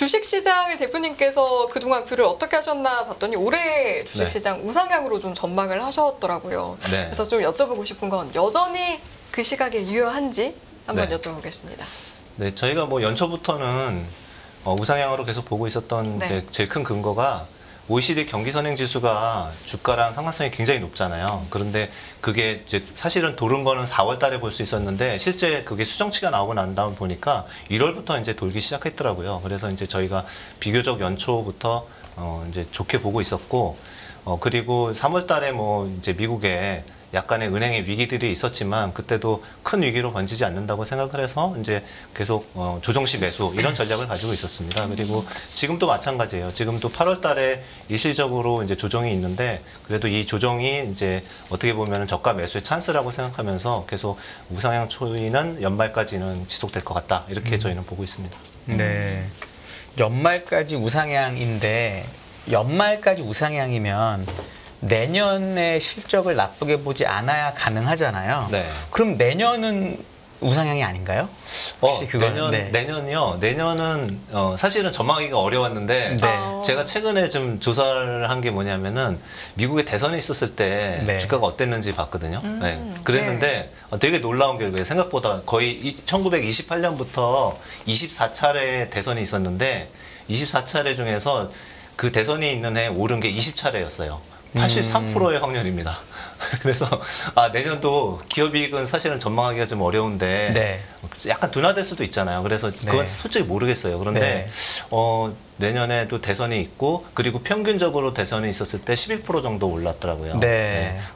주식시장을 대표님께서 그동안 뷰를 어떻게 하셨나 봤더니 올해 주식시장 우상향으로 좀 전망을 하셨더라고요. 그래서 좀 여쭤보고 싶은 건 여전히 그 시각에 유효한지 한번 여쭤보겠습니다. 네, 저희가 뭐 연초부터는 우상향으로 계속 보고 있었던 이제 제일 큰 근거가 OECD 경기 선행 지수가 주가랑 상관성이 굉장히 높잖아요. 그런데 그게 이제 사실은 도른 거는 4월 달에 볼 수 있었는데 실제 그게 수정치가 나오고 난 다음 보니까 1월부터 이제 돌기 시작했더라고요. 그래서 이제 저희가 비교적 연초부터 이제 좋게 보고 있었고 그리고 3월 달에 뭐 이제 미국에 약간의 은행의 위기들이 있었지만 그때도 큰 위기로 번지지 않는다고 생각을 해서 이제 계속 조정시 매수 이런 전략을 가지고 있었습니다. 그리고 지금도 마찬가지예요. 지금도 8월 달에 일시적으로 이제 조정이 있는데 그래도 이 조정이 이제 어떻게 보면 저가 매수의 찬스라고 생각하면서 계속 우상향 추이는 연말까지는 지속될 것 같다. 이렇게 저희는 보고 있습니다. 네. 연말까지 우상향인데 연말까지 우상향이면 내년의 실적을 나쁘게 보지 않아야 가능하잖아요. 그럼 내년은 우상향이 아닌가요? 혹시 내년이요. 내년은 사실은 전망하기가 어려웠는데 제가 최근에 좀 조사를 한 게 뭐냐면은 미국에 대선이 있었을 때 주가가 어땠는지 봤거든요. 그랬는데 되게 놀라운 결과예요. 생각보다 거의 1928년부터 24차례 대선이 있었는데 24차례 중에서 그 대선이 있는 해 오른 게 20차례였어요. 83%의 확률입니다. 그래서 내년도 기업이익은 사실은 전망하기가 좀 어려운데 약간 둔화될 수도 있잖아요. 그래서 그건 솔직히 모르겠어요. 그런데 내년에도 대선이 있고 그리고 평균적으로 대선이 있었을 때 11% 정도 올랐더라고요.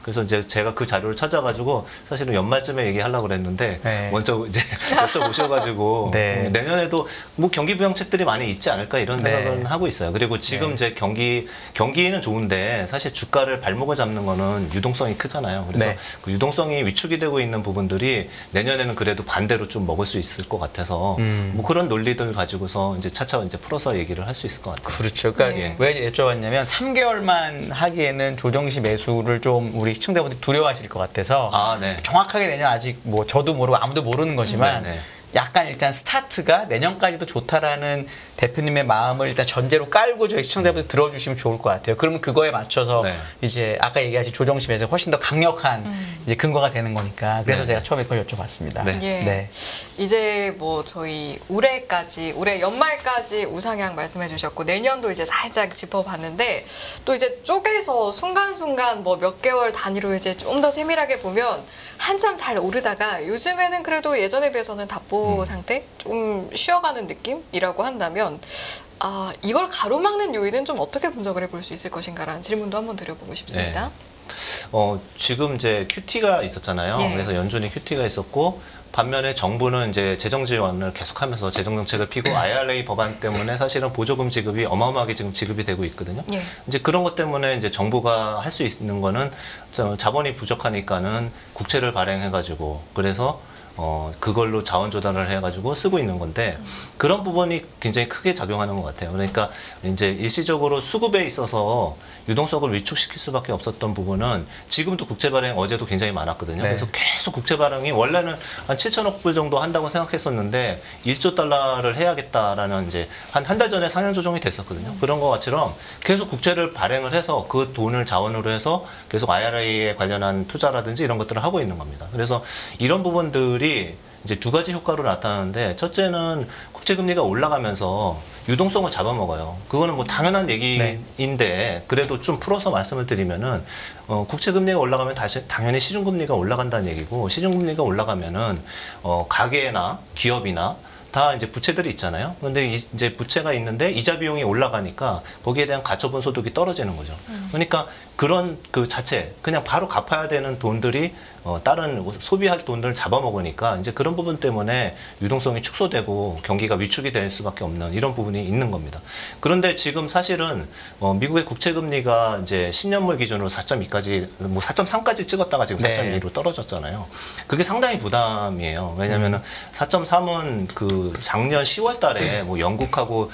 그래서 이제 제가 그 자료를 찾아가지고 사실은 연말쯤에 얘기하려고 그랬는데 먼저 이제 여쭤보셔가지고 내년에도 뭐 경기 부양책들이 많이 있지 않을까 이런 생각은 하고 있어요. 그리고 지금 이제 경기는 좋은데 사실 주가를 발목을 잡는 거는 유동성이 크잖아요. 그래서 그 유동성이 위축이 되고 있는 부분들이 내년에는 그래도 반대로 좀 먹을 수 있을 것 같아서 뭐 그런 논리들 가지고서 이제 차차 이제 풀어서 얘기를 할 수 있을 것 같아요. 그렇죠. 그러니까 왜 여쭤봤냐면 3개월만 하기에는 조정시 매수를 좀 우리 시청자분들이 두려워하실 것 같아서 정확하게 내년 아직 뭐 저도 모르고 아무도 모르는 거지만 약간 일단 스타트가 내년까지도 좋다라는 대표님의 마음을 일단 전제로 깔고 저희 시청자분들 들어주시면 좋을 것 같아요. 그러면 그거에 맞춰서 이제 아까 얘기하신 조정심에서 훨씬 더 강력한 이제 근거가 되는 거니까 그래서 제가 처음에 그걸 여쭤봤습니다. 이제 뭐 저희 올해 연말까지 우상향 말씀해 주셨고 내년도 이제 살짝 짚어봤는데 또 이제 쪼개서 순간순간 뭐 몇 개월 단위로 이제 좀 더 세밀하게 보면 한참 잘 오르다가 요즘에는 그래도 예전에 비해서는 답보 상태 좀 쉬어가는 느낌이라고 한다면 이걸 가로막는 요인은 좀 어떻게 분석을 해볼 수 있을 것인가라는 질문도 한번 드려보고 싶습니다. 지금 이제 QT가 있었잖아요. 그래서 연준이 QT가 있었고 반면에 정부는 이제 재정 지원을 계속하면서 재정 정책을 피고 IRA 법안 때문에 사실은 보조금 지급이 어마어마하게 지금 지급이 되고 있거든요. 이제 그런 것 때문에 이제 정부가 할 수 있는 거는 자본이 부족하니까는 국채를 발행해가지고 그래서 그걸로 자원 조달을 해가지고 쓰고 있는 건데 그런 부분이 굉장히 크게 작용하는 것 같아요. 그러니까 이제 일시적으로 수급에 있어서 유동성을 위축시킬 수밖에 없었던 부분은 지금도 국채 발행 어제도 굉장히 많았거든요. 그래서 계속 국채 발행이 원래는 한 7천억 불 정도 한다고 생각했었는데 1조 달러를 해야겠다라는 이제 한 달 전에 상향 조정이 됐었거든요. 그런 것처럼 계속 국채를 발행을 해서 그 돈을 자원으로 해서 계속 IRA에 관련한 투자라든지 이런 것들을 하고 있는 겁니다. 그래서 이런 부분들이 이제 두 가지 효과로 나타나는데 첫째는 국채금리가 올라가면서 유동성을 잡아먹어요. 그거는 뭐 당연한 얘기인데 그래도 좀 풀어서 말씀을 드리면은 국채금리가 올라가면 당연히 시중금리가 올라간다는 얘기고 시중금리가 올라가면은 가계나 기업이나 다 이제 부채들이 있잖아요. 근데 이제 부채가 있는데 이자 비용이 올라가니까 거기에 대한 가처분 소득이 떨어지는 거죠. 그러니까 그런 그 자체 그냥 바로 갚아야 되는 돈들이 다른 소비할 돈들을 잡아먹으니까 이제 그런 부분 때문에 유동성이 축소되고 경기가 위축이 될 수밖에 없는 이런 부분이 있는 겁니다. 그런데 지금 사실은 미국의 국채금리가 이제 10년물 기준으로 4.2까지 뭐 4.3까지 찍었다가 지금 4.2로 떨어졌잖아요. 그게 상당히 부담이에요. 왜냐면은 4.3은 그 작년 10월 달에 뭐 영국하고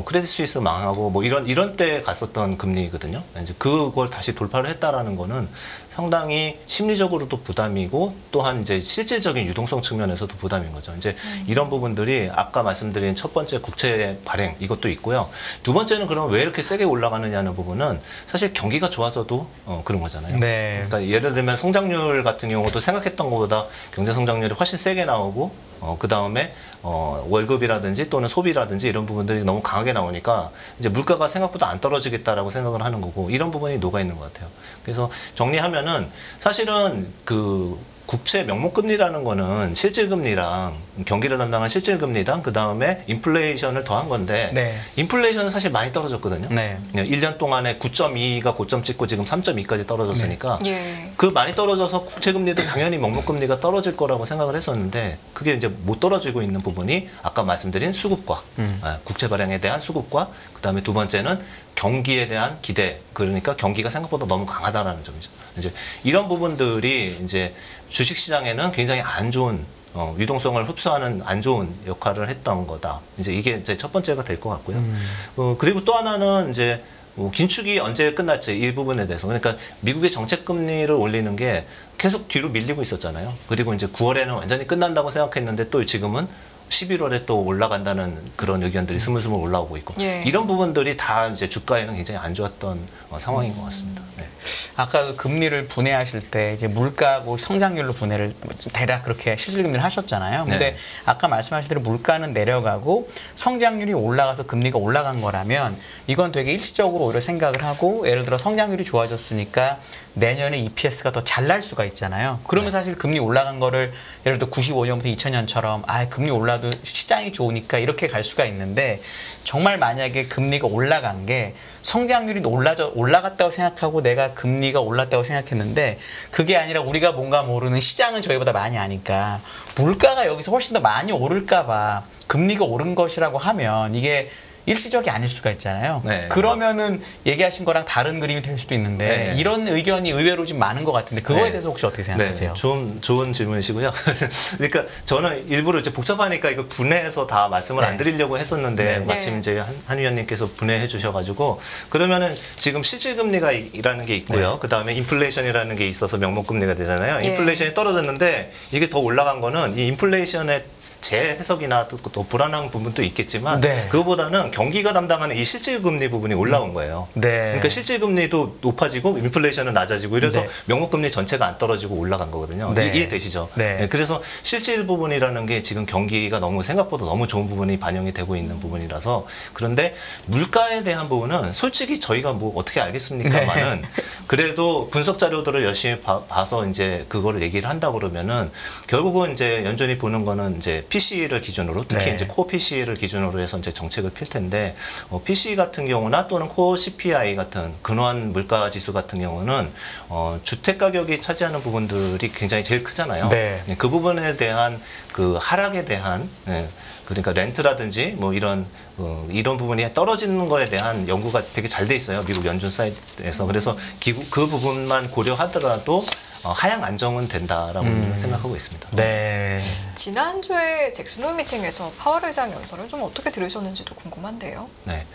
크레딧 스위스 망하고 뭐 이런 때 갔었던 금리거든요. 이제 그걸 다시 돌파를 했다라는 거는 상당히 심리적으로도 부담이고 또한 이제 실질적인 유동성 측면에서도 부담인 거죠. 이제 이런 부분들이 아까 말씀드린 첫 번째 국채 발행 이것도 있고요. 두 번째는 그럼 왜 이렇게 세게 올라가느냐는 부분은 사실 경기가 좋아서도 그런 거잖아요. 네. 그러니까 예를 들면 성장률 같은 경우도 생각했던 것보다 경제 성장률이 훨씬 세게 나오고 그 다음에 월급이라든지 또는 소비라든지 이런 부분들이 너무 강하게 나오니까 이제 물가가 생각보다 안 떨어지겠다라고 생각을 하는 거고 이런 부분이 녹아 있는 것 같아요. 그래서 정리하면은 사실은 그 국채 명목금리라는 거는 실질금리랑 경기를 담당한 실질금리당 그 다음에 인플레이션을 더한 건데 네. 인플레이션은 사실 많이 떨어졌거든요. 네. 1년 동안에 9.2가 고점 찍고 지금 3.2까지 떨어졌으니까 네. 그 많이 떨어져서 국채금리도 당연히 명목금리가 떨어질 거라고 생각을 했었는데 그게 이제 못 떨어지고 있는 부분이 아까 말씀드린 수급과 국채 발행에 대한 수급과 그 다음에 두 번째는 경기에 대한 기대, 그러니까 경기가 생각보다 너무 강하다라는 점이죠. 이제 이런 부분들이 이제 주식시장에는 굉장히 안 좋은 유동성을 흡수하는 안 좋은 역할을 했던 거다. 이제 이게 이제 첫 번째가 될 것 같고요. 그리고 또 하나는 이제 긴축이 언제 끝날지 이 부분에 대해서 그러니까 미국의 정책 금리를 올리는 게 계속 뒤로 밀리고 있었잖아요. 그리고 이제 9월에는 완전히 끝난다고 생각했는데 또 지금은 11월에 또 올라간다는 그런 의견들이 스물스물 올라오고 있고 예. 이런 부분들이 다 이제 주가에는 굉장히 안 좋았던 상황인 것 같습니다. 네. 아까 그 금리를 분해하실 때 이제 물가하고 성장률로 분해를 대략 그렇게 실질금리를 하셨잖아요. 근데 네. 아까 말씀하신 대로 물가는 내려가고 성장률이 올라가서 금리가 올라간 거라면 이건 되게 일시적으로 오히려 생각을 하고 예를 들어 성장률이 좋아졌으니까 내년에 EPS가 더 잘 날 수가 있잖아요. 그러면 네. 사실 금리 올라간 거를 예를 들어 95년부터 2000년처럼 금리 올라도 시장이 좋으니까 이렇게 갈 수가 있는데 정말 만약에 금리가 올라간 게 성장률이 올라갔다고 생각하고 내가 금리가 올랐다고 생각했는데 그게 아니라 우리가 뭔가 모르는 시장은 저희보다 많이 아니까 물가가 여기서 훨씬 더 많이 오를까 봐 금리가 오른 것이라고 하면 이게 일시적이 아닐 수가 있잖아요. 네. 그러면은 얘기하신 거랑 다른 그림이 될 수도 있는데 네. 이런 의견이 의외로 좀 많은 것 같은데 그거에 네. 대해서 혹시 어떻게 생각하세요? 네, 좋은 질문이시고요. 그러니까 저는 일부러 이제 복잡하니까 이거 분해해서 다 말씀을 네. 안 드리려고 했었는데 네. 마침 이제 한 위원님께서 분해해 주셔가지고 그러면은 지금 실질금리가 이라는 게 있고요. 네. 그 다음에 인플레이션이라는 게 있어서 명목금리가 되잖아요. 예. 인플레이션이 떨어졌는데 이게 더 올라간 거는 이 인플레이션의 재해석이나 또 불안한 부분도 있겠지만 네. 그거보다는 경기가 담당하는 이 실질금리 부분이 올라온 거예요. 네. 그러니까 실질금리도 높아지고 인플레이션은 낮아지고 이래서 네. 명목금리 전체가 안 떨어지고 올라간 거거든요. 네. 이해되시죠? 네. 네, 그래서 실질 부분이라는 게 지금 경기가 너무 생각보다 너무 좋은 부분이 반영이 되고 있는 부분이라서 그런데 물가에 대한 부분은 솔직히 저희가 뭐 어떻게 알겠습니까만은 네. 그래도 분석 자료들을 열심히 봐서 이제 그거를 얘기를 한다 그러면은 결국은 이제 연준이 보는 거는 이제 PC를 기준으로 특히 네. 이제 코어 PC를 기준으로 해서 이제 정책을 필 텐데 PC 같은 경우나 또는 코어 CPI 같은 근원 물가 지수 같은 경우는 주택 가격이 차지하는 부분들이 굉장히 제일 크잖아요. 네. 네, 그 부분에 대한 그 하락에 대한 그러니까 렌트라든지 뭐 이런 부분이 떨어지는 거에 대한 연구가 되게 잘 돼 있어요. 미국 연준 사이트에서. 그래서 그 부분만 고려하더라도 하향 안정은 된다라고 생각하고 있습니다. 네. 지난주에 잭슨홀 미팅에서 파월 의장 연설을 좀 어떻게 들으셨는지도 궁금한데요. 네.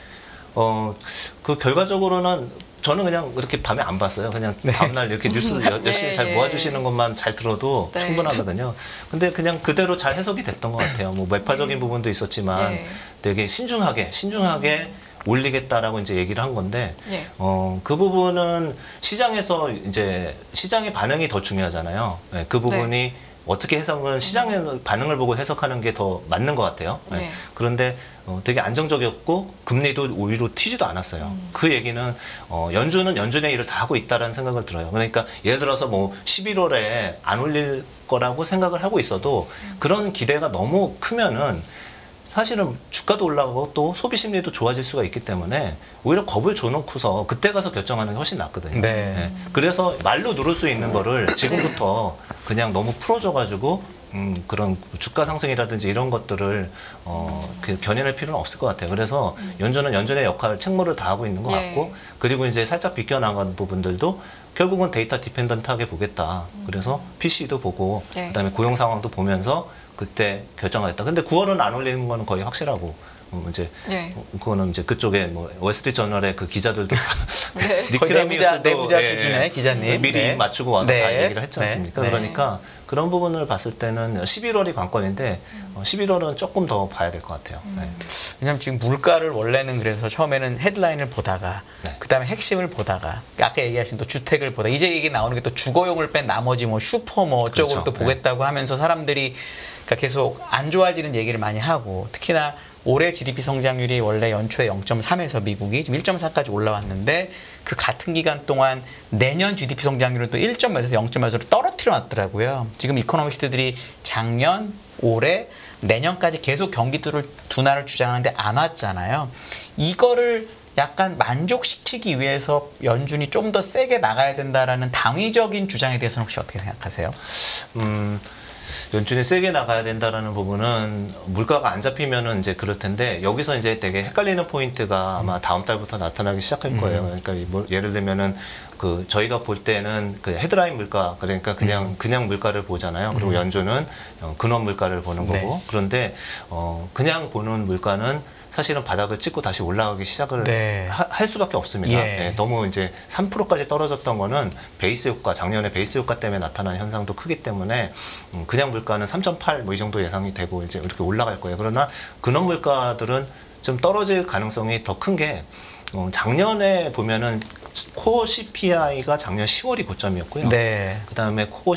그 결과적으로는 저는 그냥 이렇게 밤에 안 봤어요. 그냥 다음날 이렇게 뉴스 열심히 잘 모아주시는 것만 잘 들어도 네. 충분하거든요. 근데 그냥 그대로 잘 해석이 됐던 것 같아요. 뭐 매파적인 부분도 있었지만 되게 신중하게 올리겠다라고 이제 얘기를 한 건데, 그 부분은 시장에서 이제 시장의 반응이 더 중요하잖아요. 네, 그 부분이 어떻게 해석은 시장의 반응을 보고 해석하는 게 더 맞는 것 같아요. 네. 그런데 되게 안정적이었고 금리도 오히려 튀지도 않았어요. 그 얘기는 연준은 연준의 일을 다 하고 있다라는 생각을 들어요. 그러니까 예를 들어서 뭐 11월에 안 올릴 거라고 생각을 하고 있어도 그런 기대가 너무 크면은 사실은 주가도 올라가고 또 소비 심리도 좋아질 수가 있기 때문에 오히려 겁을 줘놓고서 그때 가서 결정하는 게 훨씬 낫거든요. 네. 네. 그래서 말로 누를 수 있는 거를 지금부터 그냥 너무 풀어줘가지고 그런 주가 상승이라든지 이런 것들을 견인할 필요는 없을 것 같아요. 그래서 연준은 연준의 역할, 책무를 다하고 있는 것 같고 그리고 이제 살짝 비껴나간 부분들도 결국은 데이터 디펜던트하게 보겠다. 그래서 PC도 보고 그다음에 고용 상황도 보면서 그때 결정하겠다. 근데 9월은 안 올리는 건 거의 확실하고 이제 네. 그거는 이제 그쪽에 뭐 월스트리트저널의 그 기자들도 네. 닉트라미우스도 내부자 수준의 기자님 미리 네. 맞추고 와서 네. 다 얘기를 했지 않습니까? 네. 그러니까 그런 부분을 봤을 때는 11월이 관건인데 11월은 조금 더 봐야 될 것 같아요. 네. 왜냐하면 지금 물가를 원래는 그래서 처음에는 헤드라인을 보다가 네. 그다음에 핵심을 보다가 아까 얘기하신 또 주택을 보다 이제 얘기 나오는 게 또 주거용을 뺀 나머지 뭐 슈퍼 뭐 어쩌고를 그렇죠. 또 보겠다고 하면서 사람들이 그러니까 계속 안 좋아지는 얘기를 많이 하고 특히나 올해 GDP 성장률이 원래 연초에 0.3에서 미국이 지금 1.4까지 올라왔는데 그 같은 기간 동안 내년 GDP 성장률은 또 1.5에서 0.5로 떨어뜨려 놨더라고요. 지금 이코노미스트들이 작년, 올해, 내년까지 계속 경기도를 둔화를 주장하는데 안 왔잖아요. 이거를 약간 만족시키기 위해서 연준이 좀 더 세게 나가야 된다라는 당위적인 주장에 대해서는 혹시 어떻게 생각하세요? 연준이 세게 나가야 된다라는 부분은 물가가 안 잡히면은 이제 그럴 텐데 여기서 이제 되게 헷갈리는 포인트가 아마 다음 달부터 나타나기 시작할 거예요. 그러니까 뭐 예를 들면은 그 저희가 볼 때는 그 헤드라인 물가 그러니까 그냥 물가를 보잖아요. 그리고 연준은 근원 물가를 보는 거고 네. 그런데 그냥 보는 물가는 사실은 바닥을 찍고 다시 올라가기 시작을 네. 할 수밖에 없습니다. 예. 네, 너무 이제 3%까지 떨어졌던 거는 베이스 효과, 작년에 베이스 효과 때문에 나타난 현상도 크기 때문에 그냥 물가는 3.8 뭐 이 정도 예상이 되고 이제 이렇게 올라갈 거예요. 그러나 근원 물가들은 좀 떨어질 가능성이 더 큰 게 작년에 보면은 코어 CPI가 작년 10월이 고점이었고요. 네. 그다음에 코어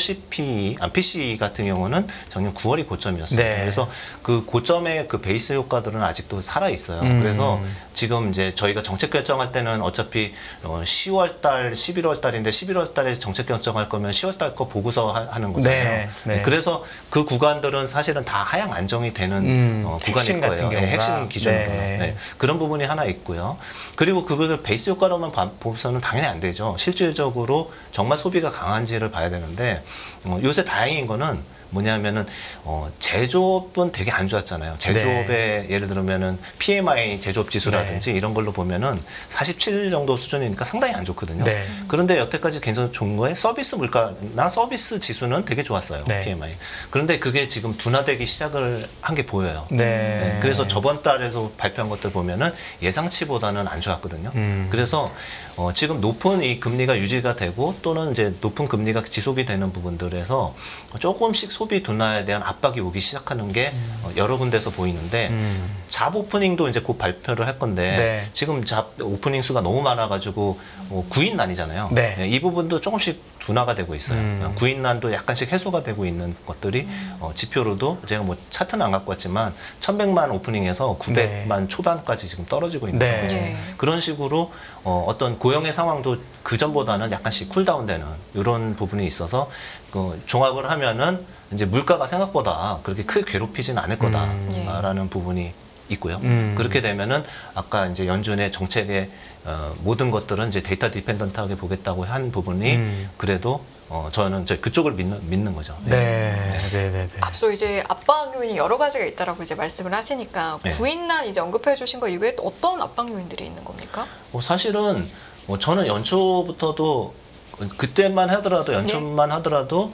PCE 같은 경우는 작년 9월이 고점이었습니다. 네. 그래서 그 고점의 그 베이스 효과들은 아직도 살아 있어요. 그래서 지금 이제 저희가 정책 결정할 때는 어차피 10월 달, 11월 달인데 11월 달에 정책 결정할 거면 10월 달 거 보고서 하는 거잖아요. 네. 네. 그래서 그 구간들은 사실은 다 하향 안정이 되는 구간일 거예요. 같은 경우가. 네, 핵심 기준으로. 네. 네. 그런 부분이 하나 있고요. 그리고 그걸 베이스 효과로만 보고서는 당연히 안 되죠. 실질적으로 정말 소비가 강한지를 봐야 되는데 요새 다행인 거는 뭐냐면은 제조업은 되게 안 좋았잖아요. 제조업의 네. 예를 들면은 PMI 제조업 지수라든지 이런 걸로 보면은 47 정도 수준이니까 상당히 안 좋거든요. 네. 그런데 여태까지 괜찮은 좋은 거에 서비스 물가나 서비스 지수는 되게 좋았어요. 네. PMI. 그런데 그게 지금 둔화되기 시작을 한 게 보여요. 네. 네, 그래서 저번 달에서 발표한 것들 보면은 예상치보다는 안 좋았거든요. 그래서 지금 높은 이 금리가 유지가 되고 또는 이제 높은 금리가 지속이 되는 부분들에서 조금씩 소비 둔화에 대한 압박이 오기 시작하는 게 여러 군데서 보이는데 잡 오프닝도 이제 곧 발표를 할 건데 네. 지금 잡 오프닝 수가 너무 많아가지고 구인난이잖아요. 네. 이 부분도 조금씩 둔화가 되고 있어요. 구인난도 약간씩 해소가 되고 있는 것들이 지표로도 제가 뭐 차트는 안 갖고 왔지만 1100만 오프닝에서 900만 초반까지 지금 떨어지고 있는 네. 상황이에요. 네. 그런 식으로 어떤 고용의 상황도 그 전보다는 약간씩 쿨다운되는 이런 부분이 있어서 종합을 하면은 이제 물가가 생각보다 그렇게 크게 괴롭히지는 않을 거다라는 부분이 있고요. 그렇게 되면은 아까 이제 연준의 정책의 모든 것들은 이제 데이터 디펜던트하게 보겠다고 한 부분이 그래도 저는 그쪽을 믿는 거죠. 네. 네. 앞서 이제 압박 요인이 여러 가지가 있다라고 이제 말씀을 하시니까 네. 구인난 이제 언급해 주신 거 이외에 또 어떤 압박 요인들이 있는 겁니까? 사실은 저는 연초부터도 그때만 하더라도 연초만 하더라도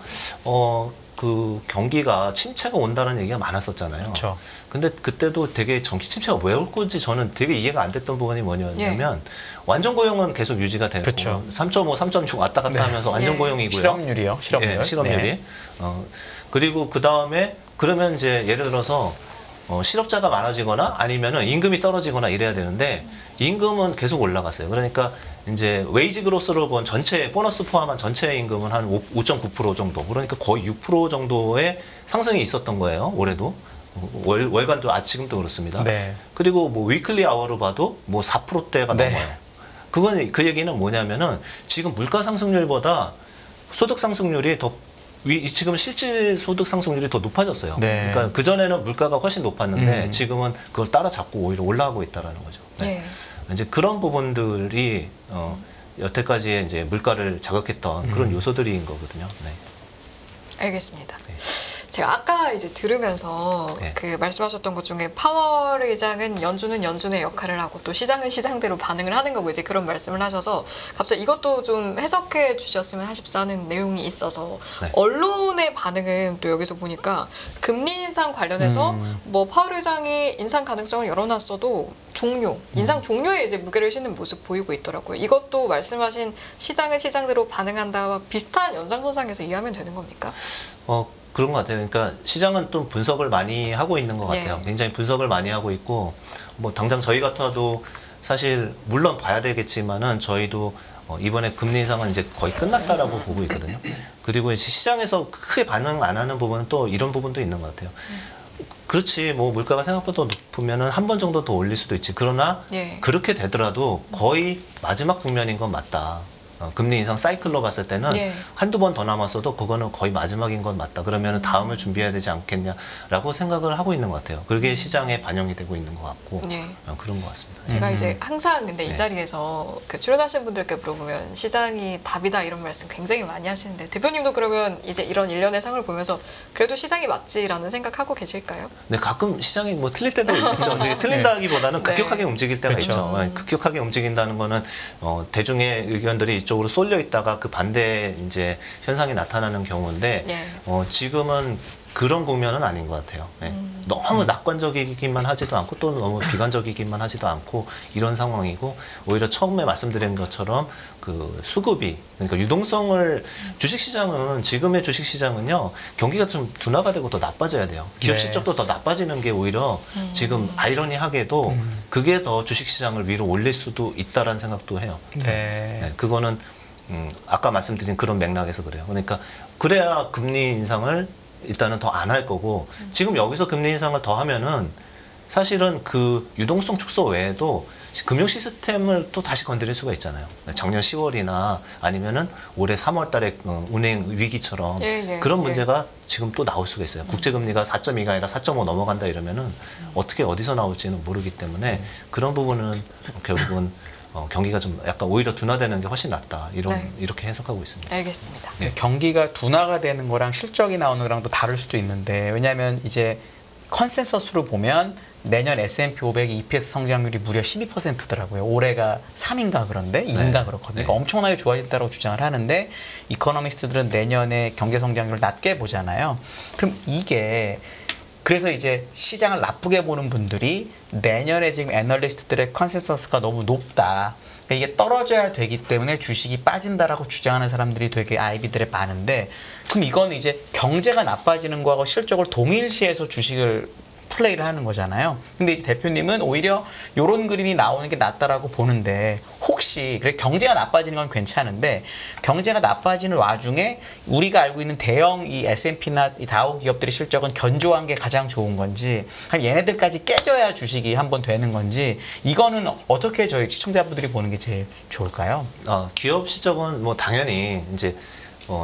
그 경기가 침체가 온다는 얘기가 많았었잖아요. 그렇죠. 근데 그때도 되게 정기 침체가 왜 올 건지 저는 되게 이해가 안 됐던 부분이 뭐냐면 완전 고용은 계속 유지가 되고 그렇죠. 3.5, 3.6 왔다 갔다 네. 하면서 완전 예. 고용이고요. 실업률이요. 실업률. 예, 실업률이. 네. 그리고 그 다음에 그러면 이제 예를 들어서 실업자가 많아지거나 아니면은 임금이 떨어지거나 이래야 되는데 임금은 계속 올라갔어요. 그러니까 이제 웨이지 그로스로 본 전체 보너스 포함한 전체 임금은 한 5.9% 정도. 그러니까 거의 6% 정도의 상승이 있었던 거예요. 올해도. 월간도 지금도 그렇습니다. 네. 그리고 뭐 위클리 아워로 봐도 뭐 4%대가 네. 넘어요. 그 얘기는 뭐냐면은 지금 물가 상승률보다 소득 상승률이 지금 실질 소득 상승률이 더 높아졌어요. 네. 그러니까 그전에는 물가가 훨씬 높았는데 지금은 그걸 따라잡고 오히려 올라가고 있다라는 거죠. 네. 이제 그런 부분들이 여태까지의 이제 물가를 자극했던 그런 요소들인 거거든요. 네. 알겠습니다. 네. 제가 아까 이제 들으면서 네. 그 말씀하셨던 것 중에 파월 의장은 연준은 연준의 역할을 하고 또 시장은 시장대로 반응을 하는 거고 이제 그런 말씀을 하셔서 갑자기 이것도 좀 해석해 주셨으면 하십사는 내용이 있어서 네. 언론의 반응은 또 여기서 보니까 금리 인상 관련해서 뭐 파월 의장이 인상 가능성을 열어놨어도 인상 종료에 이제 무게를 싣는 모습 보이고 있더라고요. 이것도 말씀하신 시장은 시장대로 반응한다와 비슷한 연장선상에서 이해하면 되는 겁니까? 그런 것 같아요. 그러니까 시장은 좀 분석을 많이 하고 있는 것 같아요. 네. 굉장히 분석을 많이 하고 있고, 뭐 당장 저희 같아도 사실 물론 봐야 되겠지만은 저희도 이번에 금리 인상은 이제 거의 끝났다라고 보고 있거든요. 그리고 이제 시장에서 크게 반응 안 하는 부분은 또 이런 부분도 있는 것 같아요. 그렇지, 뭐 물가가 생각보다 높으면은 한 번 정도 더 올릴 수도 있지. 그러나 그렇게 되더라도 거의 마지막 국면인 건 맞다. 금리 인상 사이클로 봤을 때는 한두 번 더 남았어도 그거는 거의 마지막인 건 맞다. 그러면 다음을 준비해야 되지 않겠냐라고 생각을 하고 있는 것 같아요. 그게 시장에 반영이 되고 있는 것 같고 그런 것 같습니다. 제가 이제 항상 근데 이 자리에서 그 출연하신 분들께 물어보면 시장이 답이다 이런 말씀 굉장히 많이 하시는데 대표님도 그러면 이제 이런 일련의 상을 보면서 그래도 시장이 맞지라는 생각하고 계실까요? 네, 가끔 시장이 뭐 틀릴 때도 있죠. 근데 틀린다기보다는 급격하게 움직일 때가 있죠. 급격하게 움직인다는 거는 대중의 의견들이 쪽으로 쏠려 있다가 그 반대 이제 현상이 나타나는 경우인데 지금은 그런 국면은 아닌 것 같아요. 너무 낙관적이기만 하지도 않고 또 너무 비관적이기만 하지도 않고 이런 상황이고 오히려 처음에 말씀드린 것처럼 그 수급이 그러니까 유동성을 주식시장은 지금의 주식시장은요 경기가 좀 둔화가 되고 더 나빠져야 돼요. 기업 실적도 더 나빠지는 게 오히려 지금 아이러니하게도 그게 더 주식시장을 위로 올릴 수도 있다라는 생각도 해요. 그거는 아까 말씀드린 그런 맥락에서 그래요. 그러니까 그래야 금리 인상을 일단은 더 안 할 거고 지금 여기서 금리 인상을 더 하면은 사실은 그 유동성 축소 외에도 금융 시스템을 또 다시 건드릴 수가 있잖아요. 작년 10월이나 아니면은 올해 3월 달에 은행 위기처럼 그런 문제가 지금 또 나올 수가 있어요. 국제금리가 4.2가 아니라 4.5 넘어간다 이러면은 어떻게 어디서 나올지는 모르기 때문에 그런 부분은 결국은 경기가 좀 약간 오히려 둔화되는 게 훨씬 낫다. 이렇게 해석하고 있습니다. 알겠습니다. 경기가 둔화가 되는 거랑 실적이 나오는 거랑 또 다를 수도 있는데 왜냐하면 이제 컨센서스로 보면 내년 S&P 500 EPS 성장률이 무려 12%더라고요. 올해가 3인가 그런데 2인가 그렇거든요. 그러니까 엄청나게 좋아졌다고 주장을 하는데 이코노미스트들은 내년에 경제 성장률을 낮게 보잖아요. 그럼 이게 그래서 이제 시장을 나쁘게 보는 분들이 내년에 지금 애널리스트들의 컨센서스가 너무 높다. 그러니까 이게 떨어져야 되기 때문에 주식이 빠진다라고 주장하는 사람들이 되게 아이비들에 많은데 그럼 이건 이제 경제가 나빠지는 거하고 실적을 동일시해서 주식을 플레이를 하는 거잖아요. 근데 이제 대표님은 오히려 이런 그림이 나오는 게 낫다라고 보는데 혹시 그래 경제가 나빠지는 건 괜찮은데 경제가 나빠지는 와중에 우리가 알고 있는 대형 이 S&P나 이 다우 기업들의 실적은 견조한 게 가장 좋은 건지 아니면 얘네들까지 깨져야 주식이 한번 되는 건지 이거는 어떻게 저희 시청자분들이 보는 게 제일 좋을까요? 기업 실적은 뭐 당연히 이제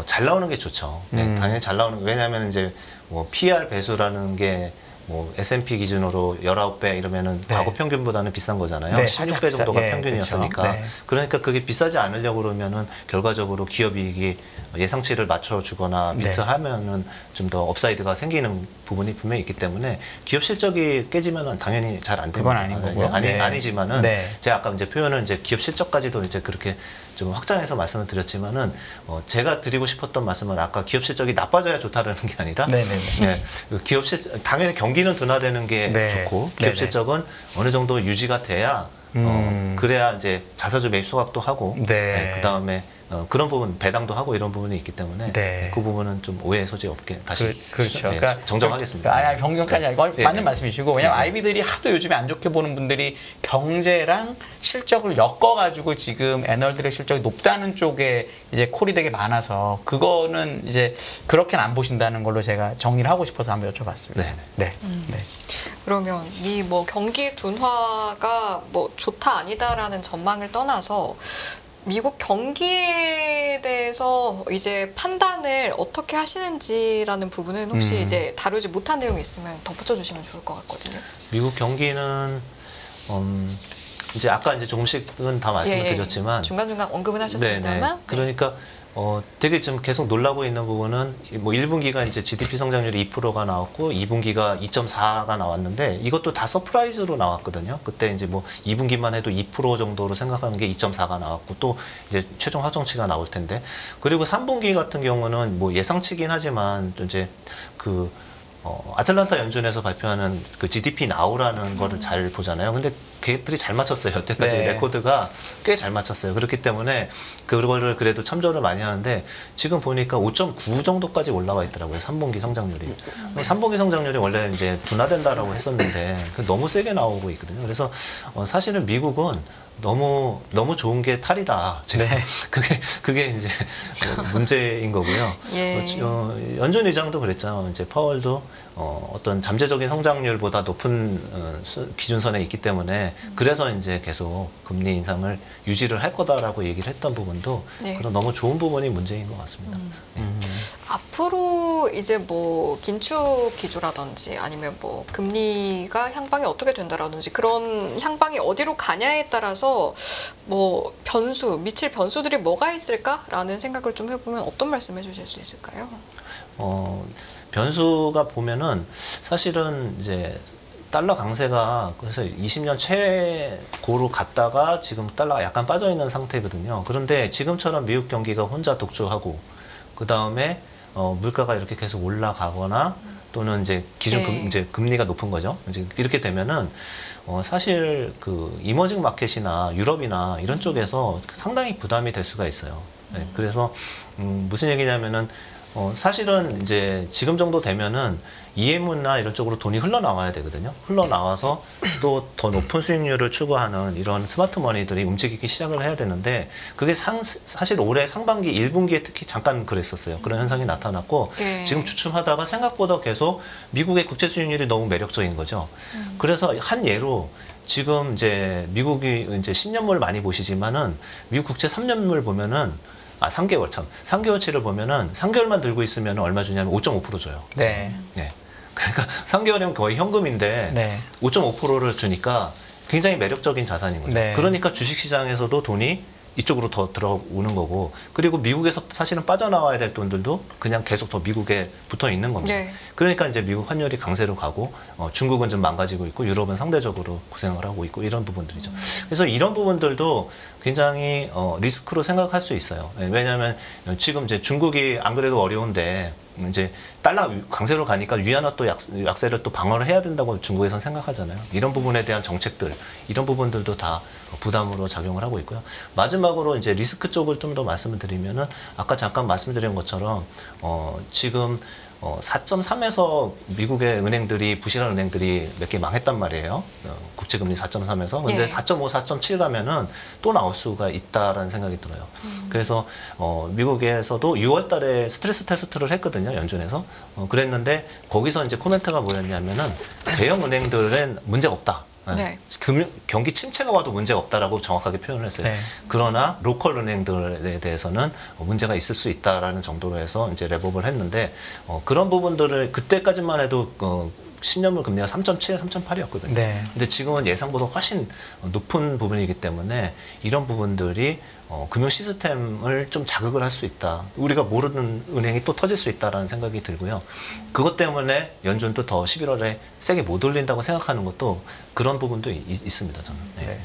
잘 나오는 게 좋죠. 당연히 잘 나오는 왜냐하면 이제 뭐 PR 배수라는 게 뭐 S&P 기준으로 19배 이러면은 과거 평균보다는 비싼 거잖아요. 16배 정도가 평균이었으니까. 그렇죠. 그러니까 그게 비싸지 않으려고 그러면은 결과적으로 기업 이익이 예상치를 맞춰주거나 미트하면은 좀 더 업사이드가 생기는 부분이 분명히 있기 때문에 기업 실적이 깨지면은 당연히 잘 안 됩니다. 그건 아닌 거고요. 아니지만은 제가 아까 이제 표현은 이제 기업 실적까지도 이제 그렇게 좀 확장해서 말씀을 드렸지만은 제가 드리고 싶었던 말씀은 아까 기업 실적이 나빠져야 좋다라는 게 아니라 기업 실 당연히 경기는 둔화되는 게 좋고 기업 실적은 어느 정도 유지가 돼야 그래야 이제 자사주 매입 소각도 하고 그 다음에 그런 부분 배당도 하고 이런 부분이 있기 때문에 그 부분은 좀 오해 소지 없게 다시 그렇죠. 그러니까 정정하겠습니다. 정정까지 아니고 맞는 말씀이시고 왜냐면 아이비들이 하도 요즘에 안 좋게 보는 분들이 경제랑 실적을 엮어가지고 지금 애널들의 실적이 높다는 쪽에 이제 콜이 되게 많아서 그거는 이제 그렇게는 안 보신다는 걸로 제가 정리를 하고 싶어서 한번 여쭤봤습니다. 그러면 이 뭐 경기 둔화가 뭐 좋다 아니다라는 전망을 떠나서 미국 경기에 대해서 이제 판단을 어떻게 하시는지라는 부분은 혹시 이제 다루지 못한 내용이 있으면 덧붙여 주시면 좋을 것 같거든요. 미국 경기는 이제 아까 이제 조금씩은 다 말씀을 드렸지만 중간중간 언급은 하셨습니다만 그러니까 되게 지금 계속 놀라고 있는 부분은 뭐 1분기가 이제 GDP 성장률이 2%가 나왔고 2분기가 2.4가 나왔는데 이것도 다 서프라이즈로 나왔거든요. 그때 이제 뭐 2분기만 해도 2% 정도로 생각하는 게 2.4가 나왔고 또 이제 최종 확정치가 나올 텐데 그리고 3분기 같은 경우는 뭐 예상치긴 하지만 이제 그 아틀란타 연준에서 발표하는 그 GDP 나우라는 거를 잘 보잖아요. 근데 걔들이 잘 맞췄어요. 여태까지 네. 레코드가 꽤 잘 맞췄어요. 그렇기 때문에 그거를 그래도 참조를 많이 하는데 지금 보니까 5.9 정도까지 올라와 있더라고요. 3분기 성장률이. 3분기 성장률이 원래 이제 둔화된다라고 했었는데 너무 세게 나오고 있거든요. 그래서 사실은 미국은 너무 좋은 게 탈이다. 지금 네. 그게 이제 문제인 거고요. 예. 연준 의장도 그랬죠. 이제 파월도 어떤 잠재적인 성장률보다 높은 기준선에 있기 때문에 그래서 이제 계속 금리 인상을 유지를 할 거다라고 얘기를 했던 부분도 네. 그런 너무 좋은 부분이 문제인 것 같습니다. 앞으로 이제 뭐 긴축 기조라든지 아니면 뭐 금리가 향방이 어떻게 된다라든지 그런 향방이 어디로 가냐에 따라서 뭐 미칠 변수들이 뭐가 있을까라는 생각을 좀 해보면 어떤 말씀 해주실 수 있을까요? 변수가 보면은 사실은 이제 달러 강세가 그래서 20년 최고로 갔다가 지금 달러가 약간 빠져 있는 상태거든요. 그런데 지금처럼 미국 경기가 혼자 독주하고 그 다음에 물가가 이렇게 계속 올라가거나 또는 이제 이제 금리가 높은 거죠. 이제 이렇게 되면은 사실 그 이머징 마켓이나 유럽이나 이런 쪽에서 상당히 부담이 될 수가 있어요. 네, 그래서 무슨 얘기냐면은 사실은 이제 지금 정도 되면은 EM이나 이런 쪽으로 돈이 흘러나와야 되거든요. 흘러나와서 또 더 높은 수익률을 추구하는 이런 스마트 머니들이 움직이기 시작을 해야 되는데 그게 사실 올해 상반기 1분기에 특히 잠깐 그랬었어요. 그런 현상이 나타났고 지금 주춤하다가 생각보다 계속 미국의 국채 수익률이 너무 매력적인 거죠. 그래서 한 예로 지금 이제 미국이 이제 10년물 많이 보시지만은 미국 국채 3년물 보면은 3개월치를 보면은 3개월만 들고 있으면 얼마 주냐면 5.5% 줘요. 네. 네. 그러니까 3개월이면 거의 현금인데 네. 5.5%를 주니까 굉장히 매력적인 자산인 거죠. 네. 그러니까 주식시장에서도 돈이 이쪽으로 더 들어오는 거고 그리고 미국에서 사실은 빠져나와야 될 돈들도 그냥 계속 더 미국에 붙어 있는 겁니다. 네. 그러니까 이제 미국 환율이 강세로 가고 중국은 좀 망가지고 있고 유럽은 상대적으로 고생을 하고 있고 이런 부분들이죠. 그래서 이런 부분들도 굉장히 리스크로 생각할 수 있어요. 왜냐하면 지금 이제 중국이 안 그래도 어려운데 이제 달러 강세로 가니까 위안화 또 약세를 또 방어를 해야 된다고 중국에선 생각하잖아요. 이런 부분에 대한 정책들, 이런 부분들도 다 부담으로 작용을 하고 있고요. 마지막으로 이제 리스크 쪽을 좀 더 말씀을 드리면은 아까 잠깐 말씀드린 것처럼 지금 4.3에서 미국의 은행들이 부실한 은행들이 몇 개 망했단 말이에요. 국채금리 4.3에서. 근데 네. 4.5, 4.7 가면은 또 나올 수가 있다라는 생각이 들어요. 그래서 미국에서도 6월 달에 스트레스 테스트를 했거든요. 연준에서. 그랬는데 거기서 이제 코멘트가 뭐였냐면은 대형 은행들은 문제가 없다. 네. 경기 침체가 와도 문제가 없다라고 정확하게 표현을 했어요. 네. 그러나 로컬 은행들에 대해서는 문제가 있을 수 있다라는 정도로 해서 이제 랩업을 했는데 그런 부분들을 그때까지만 해도 10년물 금리가 3.7, 3.8이었거든요. 네. 근데 지금은 예상보다 훨씬 높은 부분이기 때문에 이런 부분들이 금융 시스템을 좀 자극을 할 수 있다. 우리가 모르는 은행이 또 터질 수 있다라는 생각이 들고요. 그것 때문에 연준도 더 11월에 세게 못 올린다고 생각하는 것도 그런 부분도 있습니다. 저는. 네. 네.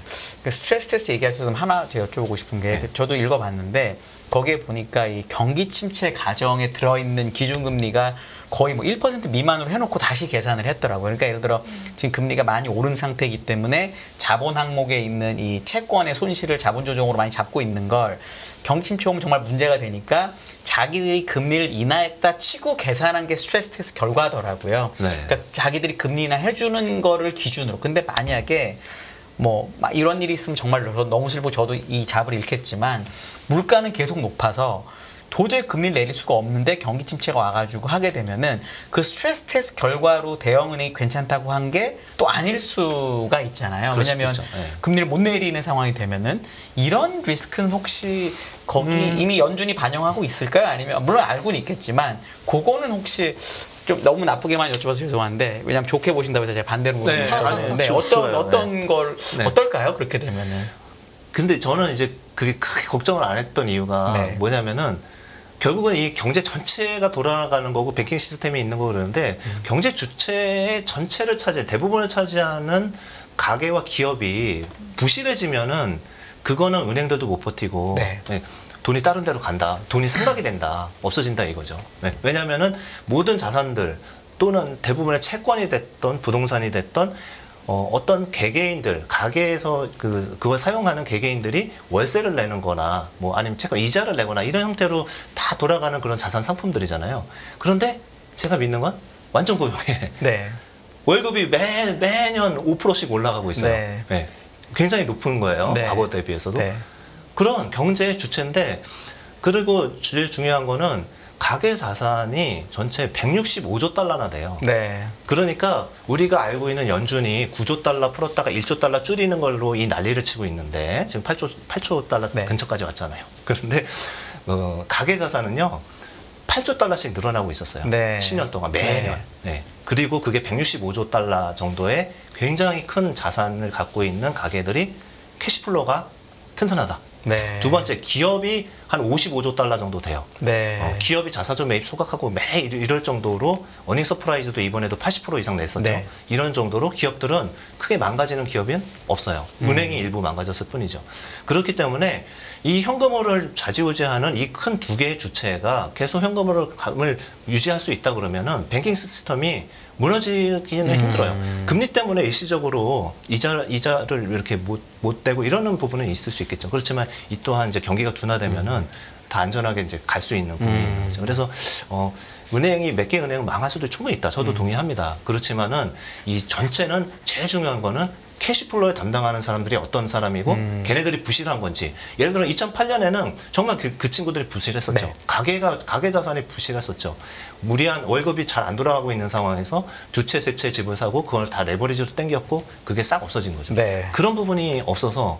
그 스트레스 테스트 얘기하셔서 하나 더 여쭤보고 싶은 게 저도 읽어봤는데 거기에 보니까 이 경기 침체 가정에 들어있는 기준금리가 거의 뭐 1% 미만으로 해놓고 다시 계산을 했더라고요. 그러니까 예를 들어 지금 금리가 많이 오른 상태이기 때문에 자본 항목에 있는 이 채권의 손실을 자본 조정으로 많이 잡고 있는 걸 경기 침체 오면 정말 문제가 되니까 자기들이 금리를 인하했다 치고 계산한 게 스트레스 테스트 결과더라고요. 네. 그러니까 자기들이 금리 인하 해주는 거를 기준으로. 근데 만약에 뭐 이런 일이 있으면 정말 너무 슬프고 저도 이 잡을 잃겠지만 물가는 계속 높아서 도저히 금리를 내릴 수가 없는데 경기 침체가 와가지고 하게 되면은 그 스트레스 테스트 결과로 대형은행이 괜찮다고 한 게 또 아닐 수가 있잖아요. 왜냐하면 네. 금리를 못 내리는 상황이 되면은 이런 리스크는 혹시 거기 이미 연준이 반영하고 있을까요? 아니면 물론 알고는 있겠지만 그거는 혹시 좀 너무 나쁘게만 여쭤봐서 죄송한데 왜냐하면 좋게 보신다고 해서 제가 반대로 물어보는데 어떤 걸 어떨까요? 그렇게 되면은. 근데 저는 이제 그게 크게 걱정을 안 했던 이유가 뭐냐면은 결국은 이 경제 전체가 돌아가는 거고 뱅킹 시스템이 있는 거 그러는데 경제 주체의 전체를 대부분을 차지하는 가계와 기업이 부실해지면은 그거는 은행들도 못 버티고 네. 네, 돈이 다른 데로 간다. 돈이 생각이 된다. 없어진다 이거죠. 네. 왜냐하면은 모든 자산들 또는 대부분의 채권이 됐던 부동산이 됐던 어떤 개개인들, 가게에서 그걸 사용하는 개개인들이 월세를 내는 거나, 뭐 아니면 채권 이자를 내거나 이런 형태로 다 돌아가는 그런 자산 상품들이잖아요. 그런데 제가 믿는 건 완전 고용해. 네. 월급이 매년 5%씩 올라가고 있어요. 네. 네. 굉장히 높은 거예요. 네. 과거 대비해서도. 네. 그런 경제의 주체인데, 그리고 제일 중요한 거는 가계 자산이 전체 165조 달러나 돼요. 네. 그러니까 우리가 알고 있는 연준이 9조 달러 풀었다가 1조 달러 줄이는 걸로 이 난리를 치고 있는데 지금 8조 달러 네. 근처까지 왔잖아요. 그런데 가계 자산은요 8조 달러씩 늘어나고 있었어요. 네. 10년 동안 매년. 네. 그리고 그게 165조 달러 정도의 굉장히 큰 자산을 갖고 있는 가계들이 캐시플로가 튼튼하다. 네. 두 번째, 기업이 한 55조 달러 정도 돼요. 네. 기업이 자사주 매입 소각하고 매일 이럴 정도로 어닝 서프라이즈도 이번에도 80% 이상 냈었죠. 네. 이런 정도로 기업들은 크게 망가지는 기업은 없어요. 은행이 일부 망가졌을 뿐이죠. 그렇기 때문에 이 현금흐름을 좌지우지하는 이 큰 두 개의 주체가 계속 현금흐름을 유지할 수 있다 그러면은 뱅킹 시스템이 무너지기는 힘들어요. 금리 때문에 일시적으로 이자를 이렇게 못 대고 이러는 부분은 있을 수 있겠죠. 그렇지만 이 또한 이제 경기가 둔화되면은 다 안전하게 이제 갈 수 있는 부분인 거죠. 그래서 은행이 몇 개 은행은 망할 수도 충분히 있다. 저도 동의합니다. 그렇지만은 이 전체는 제일 중요한 거는 캐시플로에 담당하는 사람들이 어떤 사람이고 걔네들이 부실한 건지. 예를 들어 2008년에는 정말 그 친구들이 부실했었죠. 네. 가계 자산이 부실했었죠. 무리한 월급이 잘 안 돌아가고 있는 상황에서 두 채, 세 채 집을 사고 그걸 다 레버리지로 땡겼고 그게 싹 없어진 거죠. 네. 그런 부분이 없어서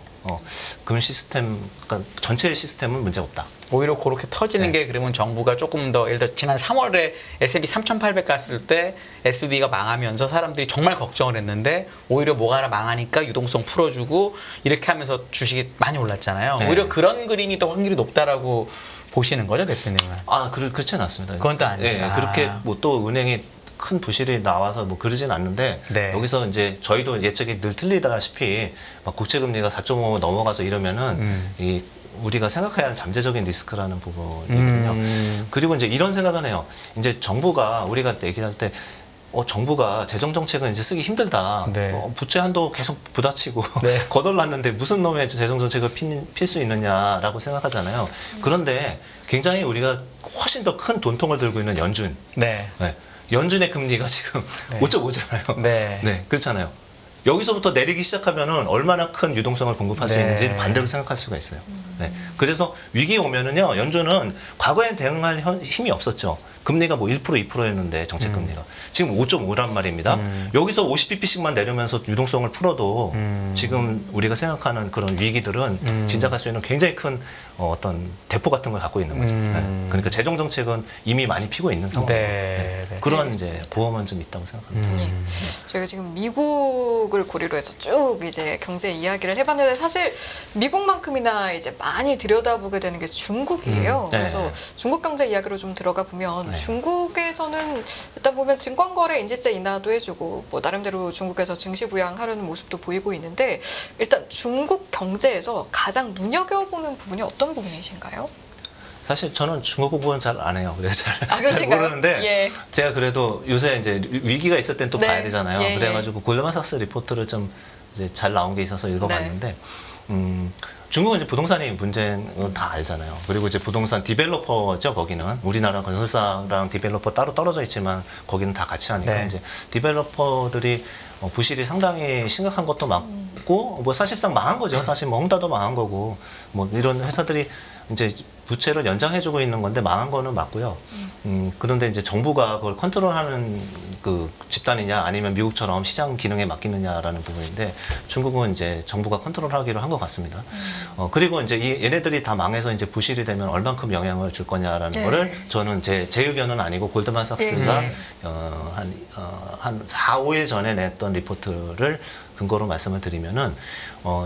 금융 시스템, 그러니까 전체 시스템은 문제 없다. 오히려 그렇게 터지는 네. 게 그러면 정부가 조금 더 예를 들어 지난 3월에 S&P 3,800 갔을 때 SBB가 망하면서 사람들이 정말 걱정을 했는데 오히려 뭐가 하나 망하니까 유동성 풀어주고 이렇게 하면서 주식이 많이 올랐잖아요. 네. 오히려 그런 그림이 더 확률이 높다라고 보시는 거죠, 대표님은? 그렇지는 않습니다. 그건 또 아니죠. 네, 그렇게 뭐 또 은행이 큰 부실이 나와서 뭐 그러진 않는데 네. 여기서 이제 저희도 예측이 늘 틀리다시피 막 국채금리가 4.5 넘어가서 이러면은 이 우리가 생각해야 하는 잠재적인 리스크라는 부분이거든요. 그리고 이제 이런 생각은 해요. 이제 정부가 우리가 얘기할 때 정부가 재정 정책은 이제 쓰기 힘들다. 네. 부채 한도 계속 부딪히고 네. 거덜났는데 무슨 놈의 재정 정책을 필 수 있느냐라고 생각하잖아요. 그런데 굉장히 우리가 훨씬 더 큰 돈통을 들고 있는 연준. 네. 네. 연준의 금리가 지금 네. 5.5잖아요. 네. 네, 그렇잖아요. 여기서부터 내리기 시작하면은 얼마나 큰 유동성을 공급할 수 네. 있는지 반대로 생각할 수가 있어요. 네. 그래서 위기 오면은요, 연준은 과거엔 대응할 힘이 없었죠. 금리가 뭐 1%, 2%였는데 정책 금리가 지금 5.5란 말입니다. 여기서 50bp씩만 내려면서 유동성을 풀어도 지금 우리가 생각하는 그런 위기들은 진작할 수 있는 굉장히 큰 어떤 대포 같은 걸 갖고 있는 거죠. 네. 그러니까 재정 정책은 이미 많이 피고 있는 상황이고 네. 네. 그런 알겠습니다. 이제 보험은 좀 있다고 생각합니다. 예. 저희가 지금 미국을 고리로 해서 쭉 이제 경제 이야기를 해봤는데 사실 미국만큼이나 이제 많이 들여다보게 되는 게 중국이에요. 네. 그래서 중국 경제 이야기로 좀 들어가 보면 네. 중국에서는 일단 보면 증권거래 인지세 인하도 해주고 뭐 나름대로 중국에서 증시 부양하려는 모습도 보이고 있는데 일단 중국 경제에서 가장 눈여겨보는 부분이 어떤 부분이신가요? 사실 저는 중국 공부는 잘 안 해요. 그래서 잘 그러신가요? 모르는데 예. 제가 그래도 요새 이제 위기가 있을 땐 또 네. 봐야 되잖아요. 예, 그래가지고 골드만삭스 리포트를 좀 이제 잘 나온 게 있어서 읽어봤는데 중국은 이제 부동산이 문제는 다 알잖아요. 그리고 이제 부동산 디벨로퍼죠. 거기는 우리나라 건설사랑 디벨로퍼 따로 떨어져 있지만 거기는 다 같이 하니까 네. 이제 디벨로퍼들이 부실이 상당히 심각한 것도 맞고 뭐 사실상 망한 거죠. 사실 뭐 홍다도 망한 거고 뭐 이런 회사들이 이제 부채를 연장해주고 있는 건데 망한 거는 맞고요. 그런데 이제 정부가 그걸 컨트롤하는 그 집단이냐 아니면 미국처럼 시장 기능에 맡기느냐라는 부분인데 중국은 이제 정부가 컨트롤하기로 한 것 같습니다. 그리고 이제 얘네들이 다 망해서 이제 부실이 되면 얼만큼 영향을 줄 거냐라는 네. 거를 저는 제 의견은 아니고 골드만삭스가 네. 한 4, 5일 전에 냈던 리포트를 근거로 말씀을 드리면은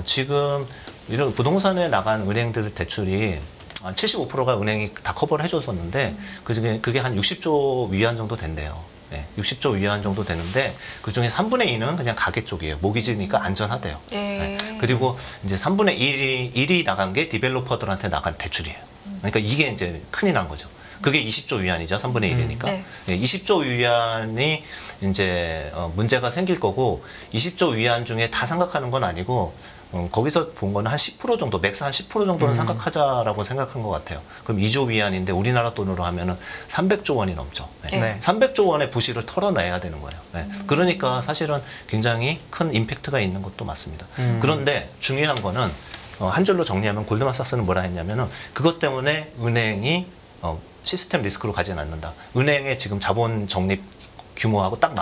지금 이런 부동산에 나간 은행들 대출이 한 75%가 은행이 다 커버를 해줬었는데 그게 한 60조 위안 정도 된대요. 네, 60조 위안 정도 되는데 그중에 3분의 2는 그냥 가계 쪽이에요. 모기지니까 안전하대요. 네. 그리고 이제 3분의 1이 나간 게 디벨로퍼들한테 나간 대출이에요. 그러니까 이게 이제 큰일 난 거죠. 그게 20조 위안이죠. 3분의 1이니까. 네. 네, 20조 위안이 이제 문제가 생길 거고 20조 위안 중에 다 생각하는 건 아니고 거기서 본 거는 한 10% 정도, 맥스 한 10% 정도는 생각하자라고 생각한 것 같아요. 그럼 2조 위안인데 우리나라 돈으로 하면은 300조 원이 넘죠. 네. 네. 300조 원의 부실을 털어내야 되는 거예요. 네. 그러니까 사실은 굉장히 큰 임팩트가 있는 것도 맞습니다. 그런데 중요한 거는 한 줄로 정리하면 골드만삭스는 뭐라 했냐면은 그것 때문에 은행이 시스템 리스크로 가진 않는다. 은행의 지금 자본 적립 규모하고 딱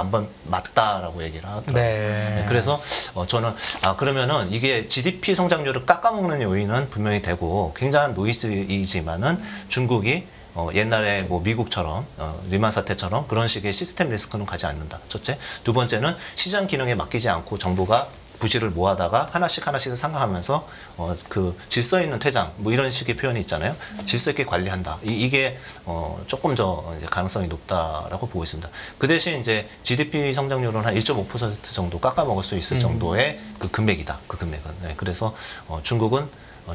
맞다라고 얘기를 하더라고요. 네. 그래서 저는 그러면은 이게 GDP 성장률을 깎아먹는 요인은 분명히 되고 굉장한 노이즈이지만은 중국이 옛날에 뭐 미국처럼 리만 사태처럼 그런 식의 시스템 리스크는 가지 않는다. 첫째. 두 번째는 시장 기능에 맡기지 않고 정부가 부실을 모아다가 하나씩 상각하면서 그 질서 있는 퇴장 뭐 이런 식의 표현이 있잖아요. 질서 있게 관리한다. 이게 조금 더 이제 가능성이 높다라고 보고 있습니다. 그 대신 이제 GDP 성장률은 한 1.5% 정도 깎아먹을 수 있을 정도의 그 금액이다. 그 금액은. 네, 그래서 중국은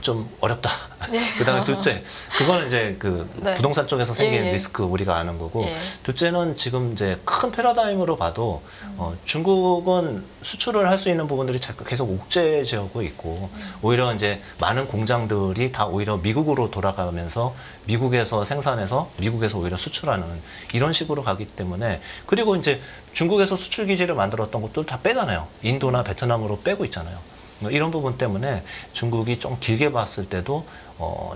좀 어렵다. 예. 그다음에 둘째, 그거는 이제 그 네. 부동산 쪽에서 생긴 리스크 우리가 아는 거고, 둘째는 지금 이제 큰 패러다임으로 봐도 중국은 수출을 할 수 있는 부분들이 계속 옥죄지하고 있고, 오히려 이제 많은 공장들이 다 오히려 미국으로 돌아가면서 미국에서 생산해서 미국에서 오히려 수출하는 이런 식으로 가기 때문에, 그리고 이제 중국에서 수출 기지를 만들었던 것도 다 빼잖아요. 인도나 베트남으로 빼고 있잖아요. 이런 부분 때문에 중국이 좀 길게 봤을 때도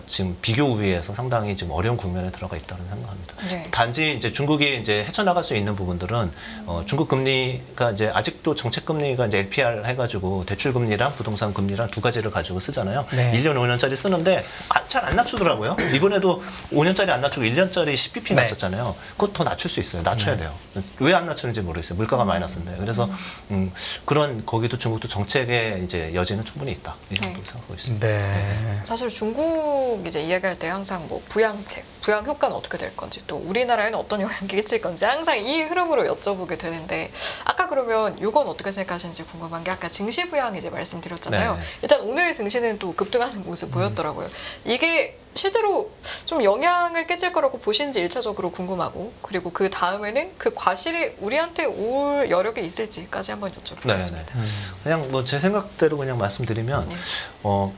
지금 비교 우위에서 상당히 지금 어려운 국면에 들어가 있다는 생각합니다. 네. 단지 이제 중국이 이제 헤쳐나갈 수 있는 부분들은 중국 금리가 이제 아직도 정책 금리가 이제 LPR 해가지고 대출 금리랑 부동산 금리랑 두 가지를 가지고 쓰잖아요. 네. 1년 5년짜리 쓰는데 잘 안 낮추더라고요. 이번에도 5년짜리 안 낮추고 1년짜리 10bp 네. 낮췄잖아요. 그것 더 낮출 수 있어요. 낮춰야 돼요. 왜 안 낮추는지 모르겠어요. 물가가 마이너스인데. 그래서 그런 거기도 중국도 정책의 이제 여지는 충분히 있다. 이 정도로 생각하고 있습니다. 네. 사실 중국 이제 이야기할 때 항상 뭐 부양책, 부양 효과는 어떻게 될 건지 또 우리나라에는 어떤 영향이 끼칠 건지 항상 이 흐름으로 여쭤보게 되는데 아까 그러면 이건 어떻게 생각하시는지 궁금한 게 아까 증시 부양 이제 말씀드렸잖아요. 네. 일단 오늘 증시는 또 급등하는 모습 보였더라고요. 이게 실제로 좀 영향을 끼칠 거라고 보시는지 1차적으로 궁금하고 그리고 그 다음에는 그 과실이 우리한테 올 여력이 있을지까지 한번 여쭤보겠습니다. 그냥 뭐 제 생각대로 그냥 말씀드리면 네.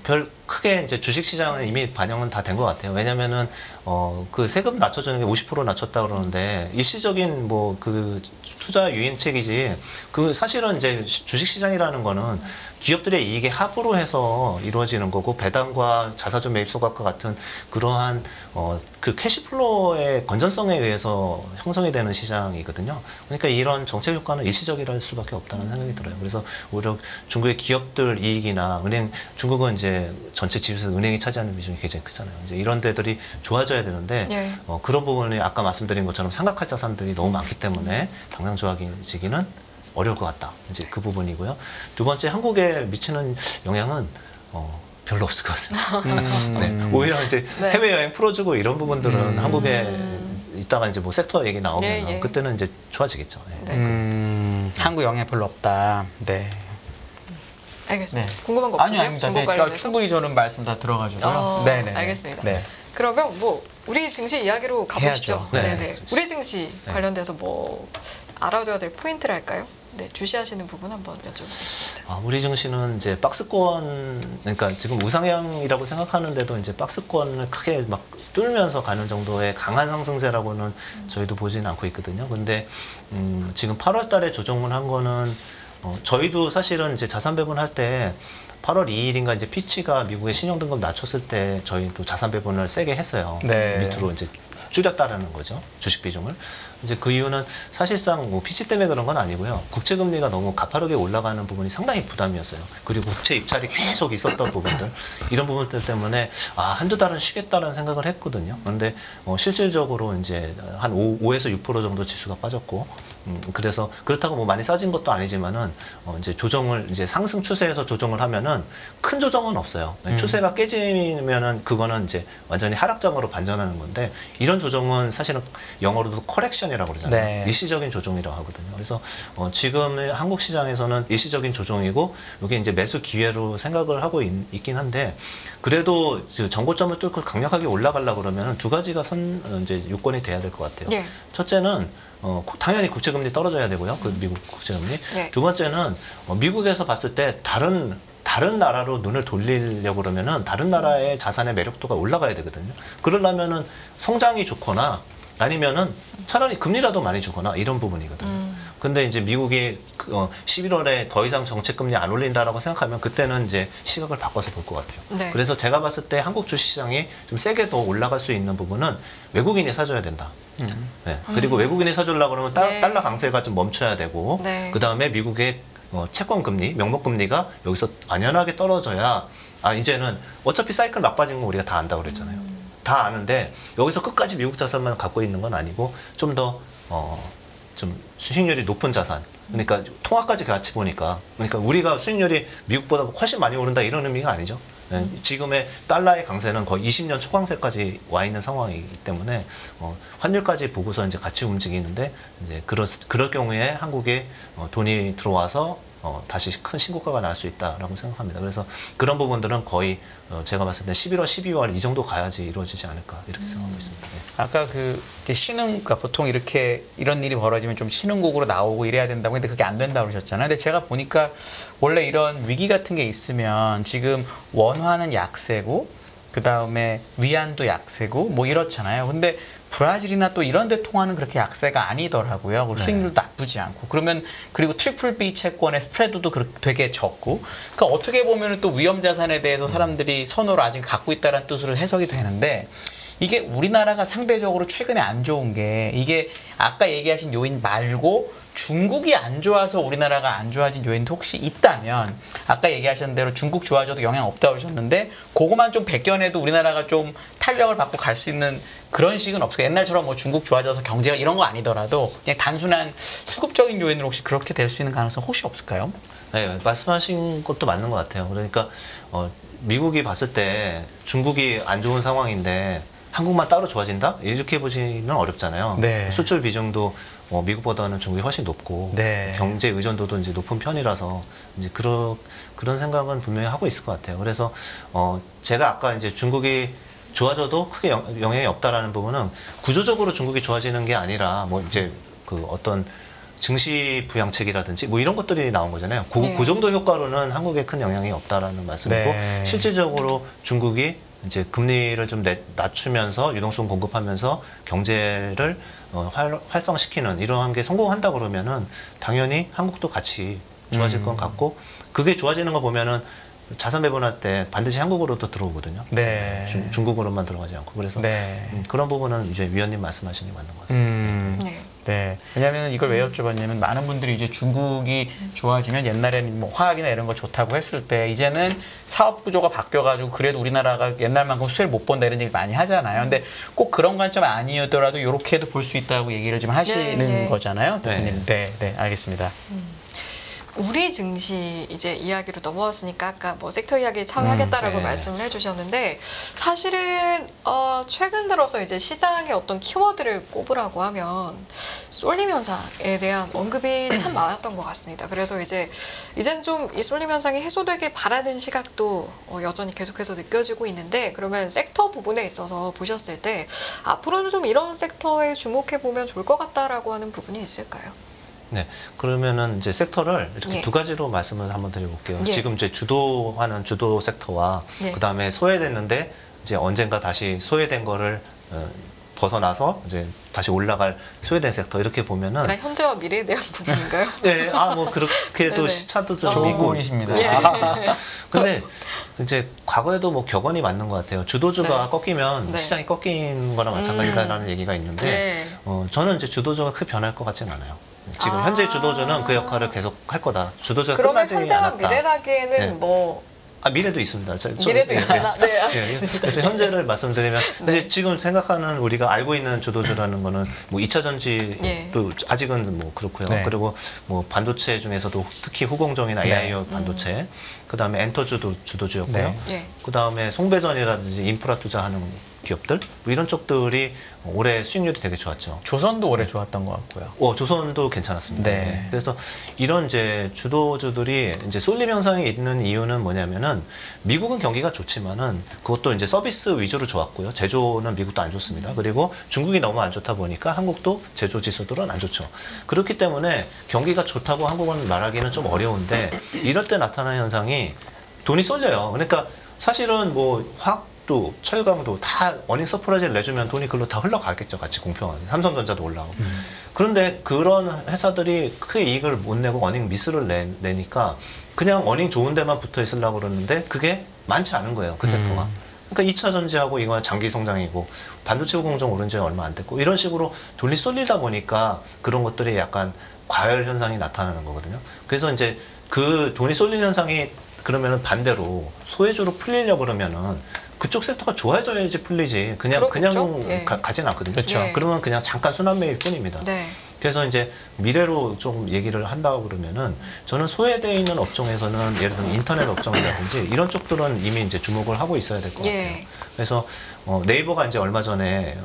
별 크게 이제 주식시장은 이미 반영은 다 된 것 같아요. 왜냐면은 그 세금 낮춰주는 게 50% 낮췄다 그러는데 일시적인 뭐 그 투자 유인책이지 그 사실은 이제 주식시장이라는 거는 기업들의 이익의 합으로 해서 이루어지는 거고 배당과 자사주 매입 소각과 같은 그러한 그 캐시플로우의 건전성에 의해서 형성이 되는 시장이거든요. 그러니까 이런 정책 효과는 일시적이랄 수밖에 없다는 생각이 들어요. 그래서 오히려 중국의 기업들 이익이나 은행 중국은 이제 전체 지수에서 은행이 차지하는 비중이 굉장히 크잖아요. 이제 이런 데들이 좋아져야 되는데 네. 그런 부분이 아까 말씀드린 것처럼 삼각할 자산들이 너무 많기 때문에 당장 좋아지기는 어려울 것 같다. 이제 그 부분이고요. 두 번째 한국에 미치는 영향은 별로 없을 것 같습니다. 네. 오히려 이제 네. 해외여행 풀어주고 이런 부분들은 한국에 이따가 이제 뭐 섹터 얘기 나오면 네, 그때는 이제 좋아지겠죠. 네. 한국 영향 별로 없다. 네. 알겠습니다. 네. 궁금한 거 없으세요? 아닙니다. 네. 그러니까 충분히 저는 말씀 다 들어가지고요. 네네. 알겠습니다. 네. 그러면 뭐 우리 증시 이야기로 가보시죠. 네. 네네. 우리 증시 관련돼서 뭐 알아둬야 될 포인트랄까요? 네, 주시하시는 부분 한번 여쭤보겠습니다. 우리 증시는 이제 박스권, 그러니까 지금 우상향이라고 생각하는데도 이제 박스권을 크게 막 뚫면서 가는 정도의 강한 상승세라고는 저희도 보지는 않고 있거든요. 근데 지금 8월 달에 조정을 한 거는 저희도 사실은 이제 자산 배분할 때 8월 2일인가 이제 피치가 미국의 신용등급 낮췄을 때 저희도 자산 배분을 세게 했어요. 네. 밑으로 이제 줄였다라는 거죠. 주식 비중을. 이제 그 이유는 사실상 뭐 피치 때문에 그런 건 아니고요. 국채 금리가 너무 가파르게 올라가는 부분이 상당히 부담이었어요. 그리고 국채 입찰이 계속 있었던 부분들, 이런 부분들 때문에 한두 달은 쉬겠다라는 생각을 했거든요. 그런데 실질적으로 이제 한 5에서 6% 정도 지수가 빠졌고, 그래서 그렇다고 뭐 많이 싸진 것도 아니지만은 이제 조정을 이제 상승 추세에서 조정을 하면은 큰 조정은 없어요. 추세가 깨지면은 그거는 이제 완전히 하락장으로 반전하는 건데 이런 조정은 사실은 영어로도 커렉션이라고 그러잖아요. 네. 일시적인 조정이라고 하거든요. 그래서 지금의 한국 시장에서는 일시적인 조정이고 이게 이제 매수 기회로 생각을 하고 있긴 한데 그래도 전고점을 뚫고 강력하게 올라가려고 그러면 두 가지가 이제 요건이 돼야 될 것 같아요. 네. 첫째는 당연히 국채금리 떨어져야 되고요. 그 미국 국채금리. 네. 두 번째는 미국에서 봤을 때 다른 나라로 눈을 돌리려고 그러면은 다른 나라의 자산의 매력도가 올라가야 되거든요. 그러려면은 성장이 좋거나 아니면은 차라리 금리라도 많이 주거나 이런 부분이거든요. 근데 이제 미국이 11월에 더 이상 정책금리 안 올린다라고 생각하면 그때는 이제 시각을 바꿔서 볼 것 같아요. 네. 그래서 제가 봤을 때 한국 주식시장이 좀 세게 더 올라갈 수 있는 부분은 외국인이 사줘야 된다. 네. 그리고 외국인이 사주려고 그러면 네. 달러 강세가 좀 멈춰야 되고 네. 그 다음에 미국의 채권금리, 명목금리가 여기서 안연하게 떨어져야 이제는 어차피 사이클 나빠진 거 우리가 다 안다고 그랬잖아요. 다 아는데 여기서 끝까지 미국 자산만 갖고 있는 건 아니고 좀 더 좀 수익률이 높은 자산 그러니까 통화까지 같이 보니까 그러니까 우리가 수익률이 미국보다 훨씬 많이 오른다 이런 의미가 아니죠. 네, 지금의 달러의 강세는 거의 20년 초강세까지 와 있는 상황이기 때문에 환율까지 보고서 이제 같이 움직이는데 이제 그럴 경우에 한국에 돈이 들어와서 다시 큰 신고가가 날 수 있다라고 생각합니다. 그래서 그런 부분들은 거의 제가 봤을 때 11월, 12월 이 정도 가야지 이루어지지 않을까 이렇게 생각하고 있습니다. 네. 아까 이제 그러니까 보통 이런 일이 벌어지면 좀 신흥국으로 나오고 이래야 된다고 했는데 그게 안 된다고 그러셨잖아요. 근데 제가 보니까 원래 이런 위기 같은 게 있으면 지금 원화는 약세고 그 다음에 위안도 약세고 뭐 이렇잖아요. 근데 브라질이나 또 이런 데 통화는 그렇게 약세가 아니더라고요. 그리고 수익률도 나쁘지 않고. 그리고 트리플 B 채권의 스프레드도 되게 적고. 그러니까 어떻게 보면 또 위험 자산에 대해서 사람들이 선호를 아직 갖고 있다는 뜻으로 해석이 되는데 이게 우리나라가 상대적으로 최근에 안 좋은 게 이게 아까 얘기하신 요인 말고 중국이 안 좋아서 우리나라가 안 좋아진 요인도 혹시 있다면 아까 얘기하신 대로 중국 좋아져도 영향 없다고 하셨는데 그거만 좀 벗겨내도 우리나라가 좀 탄력을 받고 갈 수 있는 그런 식은 없어요. 옛날처럼 뭐 중국 좋아져서 경제가 이런 거 아니더라도 그냥 단순한 수급적인 요인으로 혹시 그렇게 될 수 있는 가능성 혹시 없을까요? 네, 말씀하신 것도 맞는 것 같아요. 그러니까 미국이 봤을 때 중국이 안 좋은 상황인데 한국만 따로 좋아진다? 이렇게 보시는 어렵잖아요. 네. 수출 비중도 미국보다는 중국이 훨씬 높고 네. 경제 의존도도 이제 높은 편이라서 이제 그런 생각은 분명히 하고 있을 것 같아요. 그래서 제가 아까 이제 중국이 좋아져도 크게 영향이 없다라는 부분은 구조적으로 중국이 좋아지는 게 아니라 뭐 이제 그 어떤 증시 부양책이라든지 뭐 이런 것들이 나온 거잖아요. 그 정도 효과로는 한국에 큰 영향이 없다라는 말씀이고 네. 실질적으로 중국이 이제 금리를 좀 낮추면서 유동성 공급하면서 경제를 활성시키는 이러한 게 성공한다 그러면은 당연히 한국도 같이 좋아질 건 같고 그게 좋아지는 거 보면은 자산 배분할 때 반드시 한국으로도 들어오거든요. 네. 중국으로만 들어가지 않고 그래서 네. 그런 부분은 이제 위원님 말씀하신 게 맞는 것 같습니다. 네. 네. 왜냐하면 이걸 왜 여쭤봤냐면 많은 분들이 이제 중국이 좋아지면 옛날에는 뭐 화학이나 이런 거 좋다고 했을 때 이제는 사업 구조가 바뀌어가지고 그래도 우리나라가 옛날만큼 수혜를 못 본다 이런 얘기 많이 하잖아요. 근데 꼭 그런 관점 아니더라도 이렇게도 볼 수 있다고 얘기를 좀 하시는 거잖아요. 대표님. 네. 네. 알겠습니다. 우리 증시 이제 이야기로 넘어왔으니까 아까 뭐 섹터 이야기 차후 하겠다라고 네. 말씀을 해주셨는데 사실은 최근 들어서 이제 시장의 어떤 키워드를 꼽으라고 하면 쏠림 현상에 대한 언급이 참 많았던 것 같습니다. 그래서 이젠 좀 이 쏠림 현상이 해소되길 바라는 시각도 여전히 계속해서 느껴지고 있는데 그러면 섹터 부분에 있어서 보셨을 때 앞으로는 좀 이런 섹터에 주목해 보면 좋을 것 같다라고 하는 부분이 있을까요? 네, 그러면은 이제 섹터를 이렇게 예. 두 가지로 말씀을 한번 드려볼게요. 예. 지금 이제 주도하는 주도 섹터와 예. 그 다음에 소외됐는데 이제 언젠가 다시 소외된 거를 벗어나서 이제 다시 올라갈 소외된 섹터 이렇게 보면은 그러니까 현재와 미래에 대한 부분인가요? 네, 뭐 그렇게도 네네. 시차도 좀 좋은 있고. 부분이십니다. 예. 근데 이제 과거에도 뭐 격언이 맞는 것 같아요. 주도주가 네. 꺾이면 네. 시장이 꺾인 거나 마찬가지다라는 얘기가 있는데 네. 저는 이제 주도주가 크게 변할 것 같진 않아요. 지금 현재 주도주는 그 역할을 계속 할 거다. 주도주가 그러면 끝나지 현재와 않았다. 미래라기에는 네. 뭐 미래도 있습니다. 미래도 있구나. 네, 알겠습니다. 그래서 현재를 말씀드리면 네. 이제 지금 생각하는 우리가 알고 있는 주도주라는 거는 뭐 2차 전지도 아직은 뭐 그렇고요. 네. 그리고 뭐 반도체 중에서도 특히 후공정이나 AI 반도체, 그다음에 엔터주도 주도주였고요. 네. 그다음에 송배전이라든지 인프라 투자하는 기업들 뭐 이런 쪽들이 올해 수익률이 되게 좋았죠. 조선도 올해 좋았던 것 같고요. 조선도 괜찮았습니다. 네. 그래서 이런 이제 주도주들이 이제 쏠림 현상이 있는 이유는 뭐냐면은 미국은 경기가 좋지만은 그것도 이제 서비스 위주로 좋았고요. 제조는 미국도 안 좋습니다. 그리고 중국이 너무 안 좋다 보니까 한국도 제조 지수들은 안 좋죠. 그렇기 때문에 경기가 좋다고 한국은 말하기는 좀 어려운데 이럴 때 나타나는 현상이 돈이 쏠려요. 그러니까 사실은 뭐 또 철강도 다 어닝 서프라이즈를 내주면 돈이 그걸로 다 흘러가겠죠. 같이 공평하게. 삼성전자도 올라오고. 그런데 그런 회사들이 크게 이익을 못 내고 어닝 미스를 내니까 그냥 어닝 좋은 데만 붙어 있으려고 그러는데 그게 많지 않은 거예요. 그 섹터가. 그러니까 2차 전지하고 이거 장기 성장이고 반도체 공정 오른 지 얼마 안 됐고 이런 식으로 돈이 쏠리다 보니까 그런 것들이 약간 과열 현상이 나타나는 거거든요. 그래서 이제 그 돈이 쏠리는 현상이 그러면은 반대로 소외주로 풀리려고 그러면은 그쪽 섹터가 좋아져야지 풀리지 그냥 가진 않거든요. 그렇죠. 그러면 그냥 잠깐 순환매일 뿐입니다. 네. 그래서 이제 미래로 좀 얘기를 한다고 그러면은 저는 소외되어 있는 업종에서는 예를 들면 인터넷 업종이라든지 이런 쪽들은 이미 이제 주목을 하고 있어야 될 것 같아요. 그래서 네이버가 이제 얼마 전에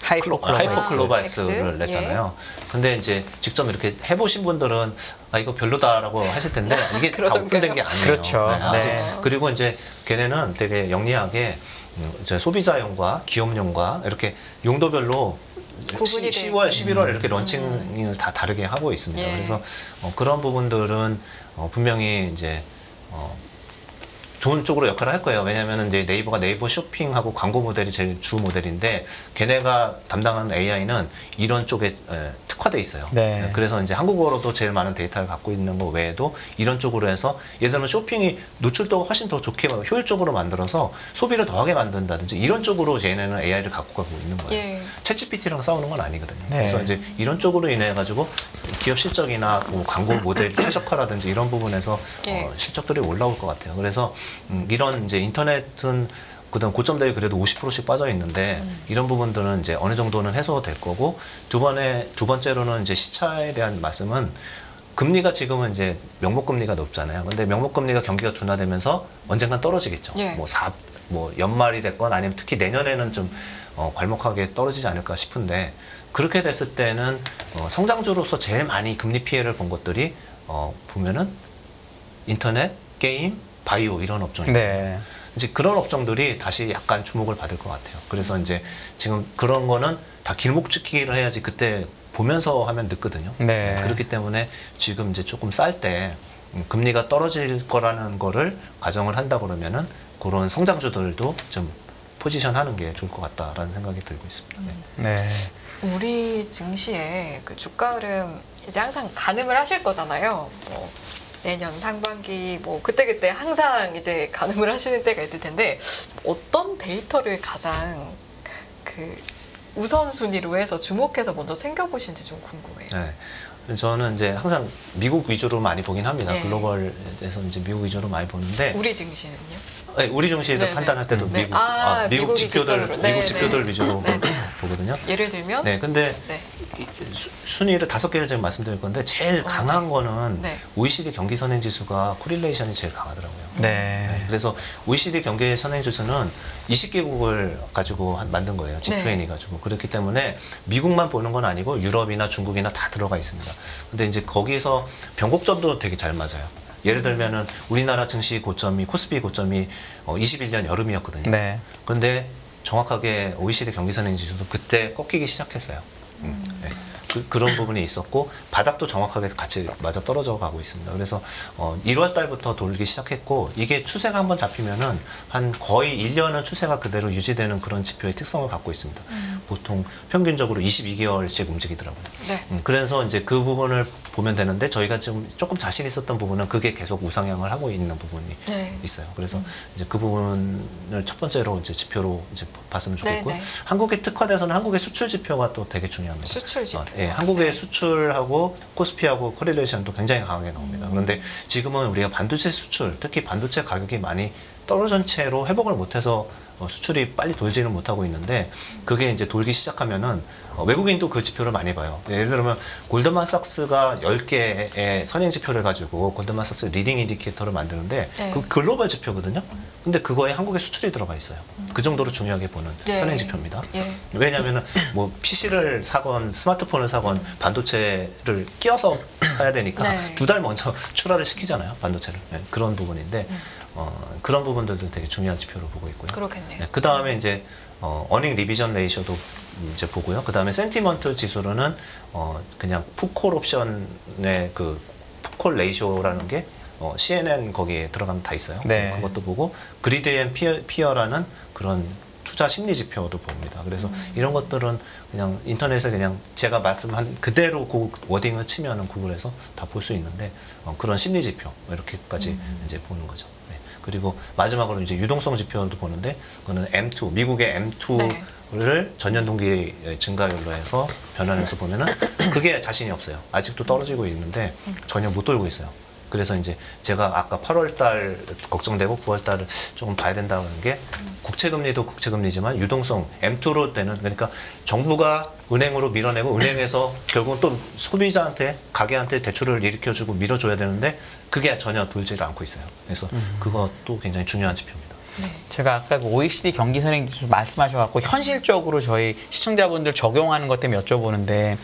하이퍼클로바이스를 냈잖아요. 근데 이제 직접 이렇게 해보신 분들은 이거 별로다라고 하실 텐데 이게 다 오픈된 게 아니에요. 그렇죠. 네, 아직. 그리고 이제 걔네는 되게 영리하게 이제 소비자용과 기업용과 이렇게 용도별로 10월, 11월 이렇게 런칭을 다 다르게 하고 있습니다. 그래서 그런 부분들은 분명히 이제 좋은 쪽으로 역할을 할 거예요. 왜냐하면 이제 네이버가 네이버 쇼핑하고 광고 모델이 제일 주 모델인데 걔네가 담당하는 AI는 이런 쪽에 특화돼 있어요. 네. 그래서 이제 한국어로도 제일 많은 데이터를 갖고 있는 거 외에도 이런 쪽으로 해서 예를 들면 쇼핑이 노출도가 훨씬 더 좋게 효율적으로 만들어서 소비를 더하게 만든다든지 이런 쪽으로 얘네는 AI를 갖고 가고 있는 거예요. 챗GPT랑 싸우는 건 아니거든요. 그래서 이제 이런 쪽으로 인해 가지고 기업 실적이나 뭐 광고 모델 최적화라든지 이런 부분에서 실적들이 올라올 것 같아요. 그래서 이런 이제 인터넷은 그다음 고점 대비 그래도 50%씩 빠져 있는데 이런 부분들은 이제 어느 정도는 해소될 거고 두 번째로는 이제 시차에 대한 말씀은 금리가 지금은 이제 명목금리가 높잖아요. 근데 명목금리가 경기가 둔화되면서 언젠간 떨어지겠죠. 뭐 연말이 됐건 아니면 특히 내년에는 좀 괄목하게 떨어지지 않을까 싶은데 그렇게 됐을 때는 성장주로서 제일 많이 금리 피해를 본 것들이 보면은 인터넷, 게임, 바이오 이런 업종입니다. 이제 그런 업종들이 다시 약간 주목을 받을 것 같아요. 그래서 이제 지금 그런 거는 다 길목지키기를 해야지 그때 보면서 하면 늦거든요. 그렇기 때문에 지금 이제 조금 쌀 때 금리가 떨어질 거라는 거를 가정을 한다 그러면은 그런 성장주들도 좀 포지션하는 게 좋을 것 같다라는 생각이 들고 있습니다. 우리 증시에 그 주가 흐름 이제 항상 가늠을 하실 거잖아요. 뭐 내년 상반기 뭐 그때 항상 이제 가늠을 하시는 때가 있을 텐데 어떤 데이터를 가장 그 우선순위로 해서 주목해서 먼저 챙겨보신지 좀 궁금해요. 저는 이제 항상 미국 위주로 많이 보긴 합니다. 글로벌에서 이제 미국 위주로 많이 보는데 우리 증시는요? 우리 증시를 판단할 때도 미국 지표들 위주로 보거든요. 예를 들면? 근데 순위를 5개를 지금 말씀드릴 건데 제일 강한 거는 OECD 경기 선행 지수가 코릴레이션이 제일 강하더라고요. 그래서 OECD 경기 선행 지수는 20개국을 가지고 만든 거예요. G20 가지고. 그렇기 때문에 미국만 보는 건 아니고 유럽이나 중국이나 다 들어가 있습니다. 근데 이제 거기서 변곡점도 되게 잘 맞아요. 예를 들면은 우리나라 증시 고점이 코스피 고점이 21년 여름이었거든요. 그런데 정확하게 OECD 경기 선행 지수도 그때 꺾이기 시작했어요. 그런 부분이 있었고 바닥도 정확하게 같이 맞아 떨어져 가고 있습니다. 그래서 1월 달부터 돌기 시작했고 이게 추세가 한번 잡히면은 한 거의 1년은 추세가 그대로 유지되는 그런 지표의 특성을 갖고 있습니다. 보통 평균적으로 22개월씩 움직이더라고요. 그래서 이제 그 부분을 보면 되는데 저희가 지금 조금 자신 있었던 부분은 그게 계속 우상향을 하고 있는 부분이 있어요. 그래서 이제 그 부분을 첫 번째로 이제 지표로 이제 봤으면 좋겠고 한국에 특화돼서는 한국의 수출 지표가 또 되게 중요합니다. 수출 지표. 한국의 수출하고 코스피하고 코릴레이션도 굉장히 강하게 나옵니다. 그런데 지금은 우리가 반도체 수출, 특히 반도체 가격이 많이 떨어진 채로 회복을 못해서 수출이 빨리 돌지는 못하고 있는데 그게 이제 돌기 시작하면은 외국인도 그 지표를 많이 봐요. 예를 들면 골드만삭스가 10개의 선행 지표를 가지고 골드만삭스 리딩 인디케이터를 만드는데 그 글로벌 지표거든요. 근데 그거에 한국의 수출이 들어가 있어요. 그 정도로 중요하게 보는 선행 지표입니다. 왜냐하면은 뭐 PC를 사건 스마트폰을 사건 반도체를 끼워서 사야 되니까 2달 먼저 출하를 시키잖아요. 반도체를. 그런 부분인데 그런 부분들도 되게 중요한 지표로 보고 있고요. 그렇겠네요. 그 다음에 이제 어닝 리비전 레이셔도 이제 보고요. 그 다음에 센티먼트 지수로는 그냥 풋콜 옵션의 그 풋콜 레이쇼라는 게 CNN 거기에 들어가면 다 있어요. 그것도 보고 그리드 앤 피어라는 그런 투자 심리 지표도 봅니다. 그래서 이런 것들은 그냥 인터넷에 그냥 제가 말씀한 그대로 그 워딩을 치면은 구글에서 다 볼 수 있는데 그런 심리 지표 이렇게까지 이제 보는 거죠. 그리고 마지막으로 이제 유동성 지표도 보는데 그거는 M2 미국의 M2를 전년 동기 증가율로 해서 변환해서 보면은 그게 자신이 없어요. 아직도 떨어지고 있는데 전혀 못 돌고 있어요. 그래서 이제 제가 아까 8월달 걱정되고 9월달을 조금 봐야 된다는 게 국채금리도 국채금리지만 유동성 M2로 되는 그러니까 정부가 은행으로 밀어내고 은행에서 결국은 또 소비자한테 가게한테 대출을 일으켜주고 밀어줘야 되는데 그게 전혀 돌지를 않고 있어요. 그래서 그것도 굉장히 중요한 지표입니다. 제가 아까 그 OECD 경기 선행 지수 말씀하셔갖고 현실적으로 저희 시청자분들 적용하는 것 때문에 여쭤보는데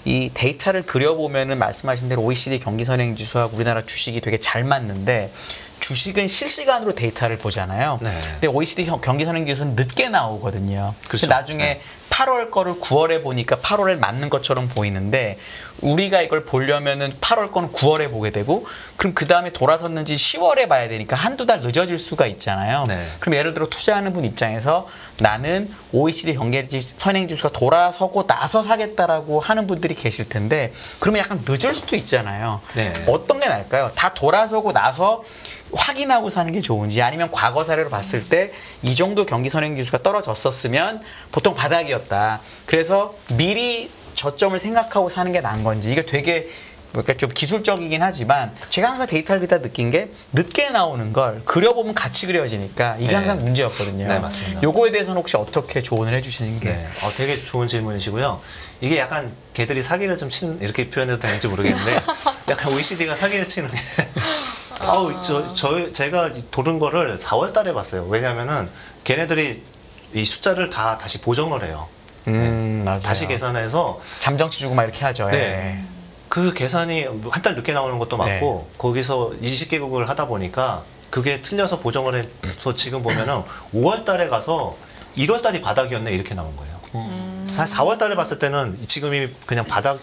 이 데이터를 그려보면은 말씀하신 대로 OECD 경기 선행 지수하고 우리나라 주식이 되게 잘 맞는데 주식은 실시간으로 데이터를 보잖아요. 근데 OECD 경기 선행 지수는 늦게 나오거든요. 그래서 나중에 8월 거를 9월에 보니까 8월에 맞는 것처럼 보이는데 우리가 이걸 보려면은 8월 거는 9월에 보게 되고 그럼 그 다음에 돌아섰는지 10월에 봐야 되니까 한두 달 늦어질 수가 있잖아요. 그럼 예를 들어 투자하는 분 입장에서 나는 OECD 경기 선행 지수가 돌아서고 나서 사겠다라고 하는 분들이 계실 텐데 그러면 약간 늦을 수도 있잖아요. 어떤 게 나을까요? 다 돌아서고 나서 확인하고 사는 게 좋은지 아니면 과거 사례로 봤을 때 이 정도 경기 선행 지수가 떨어졌었으면 보통 바닥이었다. 그래서 미리 저점을 생각하고 사는 게 나은 건지 이게 되게 그러니까 좀 기술적이긴 하지만 제가 항상 데이터를 보다 느낀 게 늦게 나오는 걸 그려보면 같이 그려지니까 이게 항상 문제였거든요. 맞습니다. 요거에 대해서는 혹시 어떻게 조언을 해주시는 게? 되게 좋은 질문이시고요. 이게 약간 걔들이 사기를 좀 치는 이렇게 표현해도 되는지 모르겠는데 약간 OECD가 사기를 치는 게 제가 도른 거를 4월 달에 봤어요. 왜냐면은 걔네들이 이 숫자를 다 다시 보정을 해요. 다시 계산해서 잠정치 주고 막 이렇게 하죠. 그 계산이 한 달 늦게 나오는 것도 맞고 거기서 20개국을 하다 보니까 그게 틀려서 보정을 해서 지금 보면은 5월 달에 가서 1월 달이 바닥이었네 이렇게 나온 거예요. 4월 달에 봤을 때는 지금이 그냥 바닥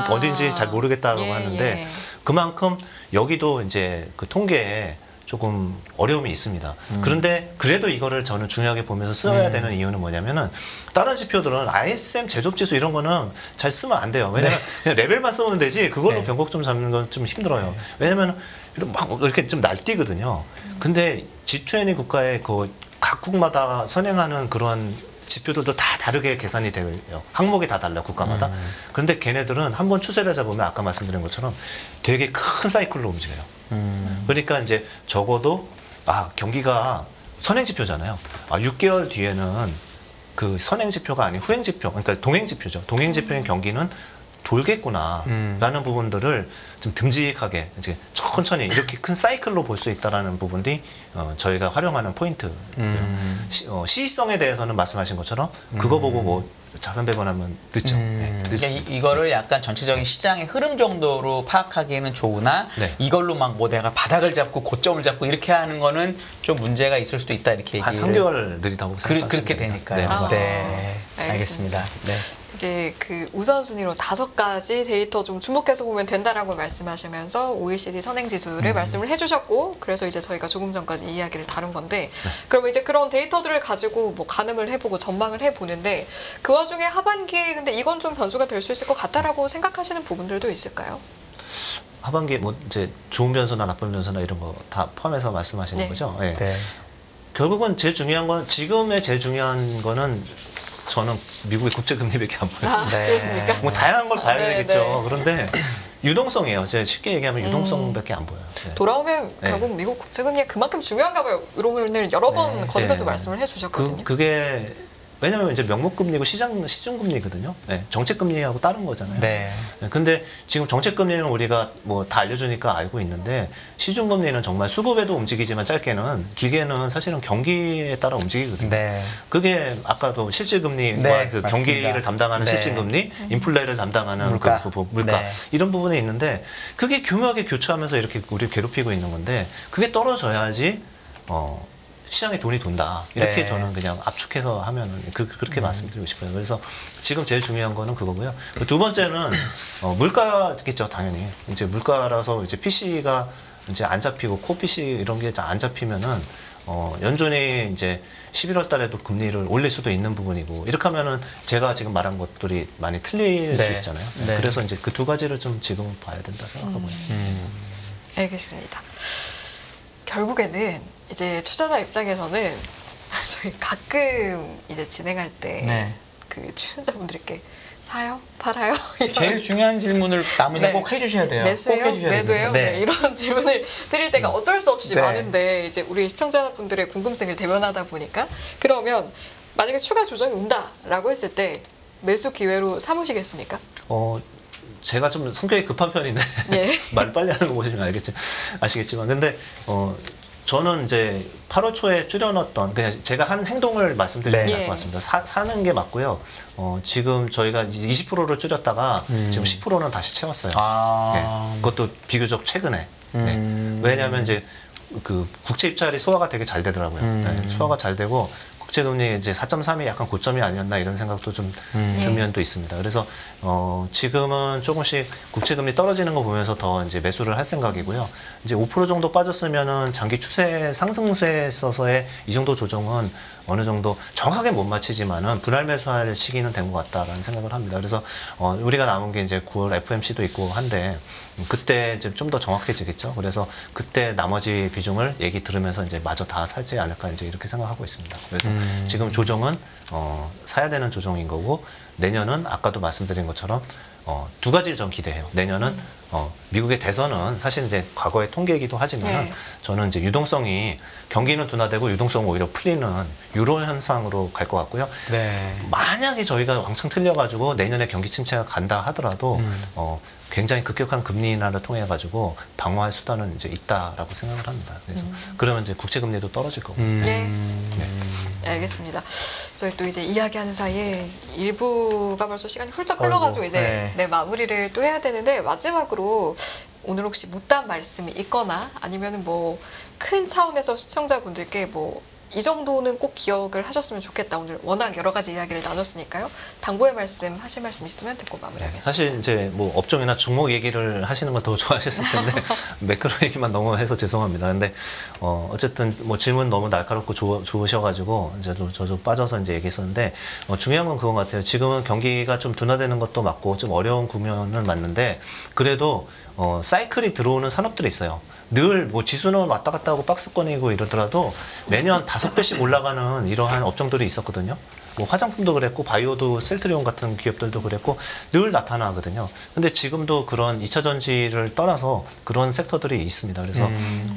어딘지 잘 모르겠다고 하는데 그만큼 여기도 이제 그 통계에 조금 어려움이 있습니다. 그런데 그래도 이거를 저는 중요하게 보면서 써야 되는 이유는 뭐냐면은 다른 지표들은 ISM 제조지수 이런 거는 잘 쓰면 안 돼요. 왜냐면 그냥 레벨만 쓰면 되지 그걸로 변곡점 잡는 건 좀 힘들어요. 왜냐면 막 이렇게 좀 날뛰거든요. 근데 G20 국가의 그 각국마다 선행하는 그런 지표들도 다 다르게 계산이 돼요. 항목이 다 달라요, 국가마다. 근데 걔네들은 한번 추세를 잡으면 아까 말씀드린 것처럼 되게 큰 사이클로 움직여요. 그러니까 이제 적어도 경기가 선행 지표잖아요. 6개월 뒤에는 그 선행 지표가 아닌 후행 지표, 그러니까 동행 지표죠. 동행 지표인 경기는 돌겠구나라는 부분들을 좀 듬직하게 이제 천천히 이렇게 큰 사이클로 볼 수 있다라는 부분이 저희가 활용하는 포인트. 시의성에 대해서는 말씀하신 것처럼 그거 보고 뭐 자산 배분하면 늦죠. 그러니까 이거를 약간 전체적인 시장의 흐름 정도로 파악하기에는 좋으나 이걸로 막 뭐 내가 바닥을 잡고 고점을 잡고 이렇게 하는 거는 좀 문제가 있을 수도 있다 이렇게 한 3개월 느리다고 생각하시면 그렇게 되니까요. 알겠습니다. 이제 그 우선순위로 5가지 데이터 좀 주목해서 보면 된다라고 말씀하시면서 OECD 선행지수를 말씀을 해주셨고 그래서 이제 저희가 조금 전까지 이야기를 다룬 건데 그럼 이제 그런 데이터들을 가지고 뭐 가늠을 해보고 전망을 해보는데 그 와중에 하반기에 근데 이건 좀 변수가 될 수 있을 것 같다라고 생각하시는 부분들도 있을까요? 하반기 뭐 이제 좋은 변수나 나쁜 변수나 이런 거 다 포함해서 말씀하시는 네. 거죠? 네. 네. 결국은 제일 중요한 건 지금의 제일 중요한 거는 저는 미국의 국제 금리밖에 안 보여요. 네. 그렇습니까? 뭐 다양한 걸 봐야 네, 되겠죠. 네. 그런데 유동성이에요. 제가 쉽게 얘기하면 유동성밖에 안 보여요. 네. 돌아오면 네. 결국 미국 국제금리가 그만큼 중요한가 봐요. 이론을 여러 번 거듭해서 말씀을 해주셨거든요. 그게 왜냐면 이제 명목금리고 시중금리거든요. 네, 정책금리하고 다른 거잖아요. 네. 근데 지금 정책금리는 우리가 뭐 다 알려주니까 알고 있는데 시중금리는 정말 수급에도 움직이지만 짧게는 길게는 사실은 경기에 따라 움직이거든요. 네. 그게 아까도 실질금리와 네, 그 맞습니다. 경기를 담당하는 네. 인플레를 담당하는 물가. 물가 네. 이런 부분이 있는데 그게 교묘하게 교차하면서 이렇게 우리 괴롭히고 있는 건데 그게 떨어져야지 시장에 돈이 돈다. 이렇게 네. 저는 그냥 압축해서 하면은 그렇게 말씀드리고 싶어요. 그래서 지금 제일 중요한 거는 그거고요. 두 번째는 물가겠죠, 당연히. 이제 물가라서 이제 PC가 이제 안 잡히고 코 PC 이런 게 안 잡히면은 연준이 이제 11월 달에도 금리를 올릴 수도 있는 부분이고 이렇게 하면은 제가 지금 말한 것들이 많이 틀릴 네. 수 있잖아요. 네. 그래서 이제 그 두 가지를 좀 지금 봐야 된다 생각하고요. 알겠습니다. 결국에는 이제 투자자 입장에서는 저희 가끔 이제 진행할 때 그 출연자분들께 사요? 팔아요? 이런 제일 중요한 질문을 남이나 네. 꼭 해주셔야 돼요. 매수해요? 꼭 해주셔야 매도해요? 됩니다. 네. 이런 질문을 드릴 때가 어쩔 수 없이 네. 많은데 이제 우리 시청자분들의 궁금증을 대변하다 보니까 그러면 만약에 추가 조정이 온다라고 했을 때 매수 기회로 삼으시겠습니까? 제가 좀 성격이 급한 편인데 예. 말 빨리 하는 거 보시면 아시겠지만 근데 저는 이제 8월 초에 줄여놨던 그냥 제가 한 행동을 말씀드리는 게 네. 나을 것 같습니다. 사는 게 맞고요. 지금 저희가 이제 20%를 줄였다가 지금 10%는 다시 채웠어요. 네. 그것도 비교적 최근에. 네. 왜냐하면 이제 그 국채 입찰이 소화가 되게 잘 되더라고요. 네. 소화가 잘 되고 국채금리 이제 4.3이 약간 고점이 아니었나 이런 생각도 좀 든 면도 있습니다. 그래서 지금은 조금씩 국채금리 떨어지는 거 보면서 더 이제 매수를 할 생각이고요. 이제 5% 정도 빠졌으면은 장기 추세 상승세에 있어서의 이 정도 조정은 어느 정도 정확하게 못 맞히지만은 분할 매수할 시기는 된 것 같다라는 생각을 합니다. 그래서 우리가 남은 게 이제 9월 FMC도 있고 한데 그때 이제 좀 더 정확해지겠죠. 그래서 그때 나머지 비중을 얘기 들으면서 이제 마저 다 살지 않을까 이제 이렇게 생각하고 있습니다. 그래서 지금 조정은 사야 되는 조정인 거고 내년은 아까도 말씀드린 것처럼 두 가지를 전 기대해요. 내년은 미국의 대선은 사실 이제 과거의 통계이기도 하지만 네. 저는 이제 유동성이 경기는 둔화되고 유동성은 오히려 풀리는 유로 현상으로 갈 것 같고요. 네. 만약에 저희가 왕창 틀려가지고 내년에 경기 침체가 간다 하더라도 굉장히 급격한 금리 인하를 통해 가지고 방어할 수단은 이제 있다라고 생각을 합니다. 그래서 그러면 이제 국채 금리도 떨어질 거고. 네. 네. 알겠습니다. 저희 또 이제 이야기하는 사이에 일부가 벌써 시간이 훌쩍 흘러가지고 이제 네, 마무리를 또 해야 되는데 마지막으로 오늘 혹시 못다한 말씀이 있거나 아니면 뭐 큰 차원에서 시청자분들께 뭐 이 정도는 꼭 기억을 하셨으면 좋겠다. 오늘 워낙 여러 가지 이야기를 나눴으니까요. 당부의 말씀 하실 말씀 있으면 듣고 마무리하겠습니다. 사실 이제 뭐 업종이나 종목 얘기를 하시는 걸 더 좋아하셨을 텐데 매크로 얘기만 너무 해서 죄송합니다. 근데 어쨌든 뭐 질문 너무 날카롭고 좋으셔가지고 이제 저도 빠져서 이제 얘기했었는데 중요한 건 그건 같아요. 지금은 경기가 좀 둔화되는 것도 맞고 좀 어려운 국면은 맞는데 그래도 사이클이 들어오는 산업들이 있어요. 늘 뭐 지수는 왔다 갔다 하고 박스권이고 이러더라도 매년 5배씩 올라가는 이러한 업종들이 있었거든요. 뭐 화장품도 그랬고 바이오도 셀트리온 같은 기업들도 그랬고 늘 나타나거든요. 근데 지금도 그런 2차 전지를 떠나서 그런 섹터들이 있습니다. 그래서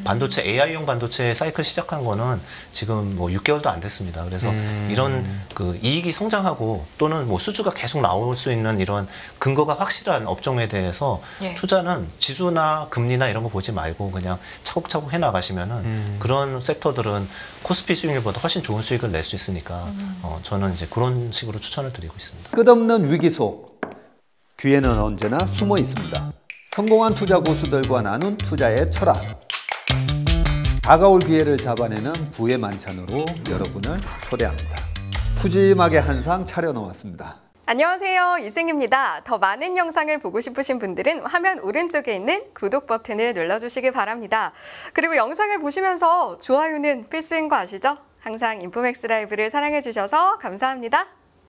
반도체 AI용 반도체 사이클 시작한 거는 지금 뭐 6개월도 안 됐습니다. 그래서 이런 그 이익이 성장하고 또는 뭐 수주가 계속 나올 수 있는 이런 근거가 확실한 업종에 대해서 투자는 지수나 금리나 이런 거 보지 말고 그냥 차곡차곡 해 나가시면은 그런 섹터들은 코스피 수익률보다 훨씬 좋은 수익을 낼 수 있으니까 저는 이제 그런 식으로 추천을 드리고 있습니다. 끝없는 위기 속 기회는 언제나 숨어 있습니다. 성공한 투자 고수들과 나눈 투자의 철학. 다가올 기회를 잡아내는 부의 만찬으로 여러분을 초대합니다. 푸짐하게 한 상 차려놓았습니다. 안녕하세요, 이승입니다. 더 많은 영상을 보고 싶으신 분들은 화면 오른쪽에 있는 구독 버튼을 눌러주시기 바랍니다. 그리고 영상을 보시면서 좋아요는 필수인 거 아시죠? 항상 인포맥스 라이브를 사랑해주셔서 감사합니다.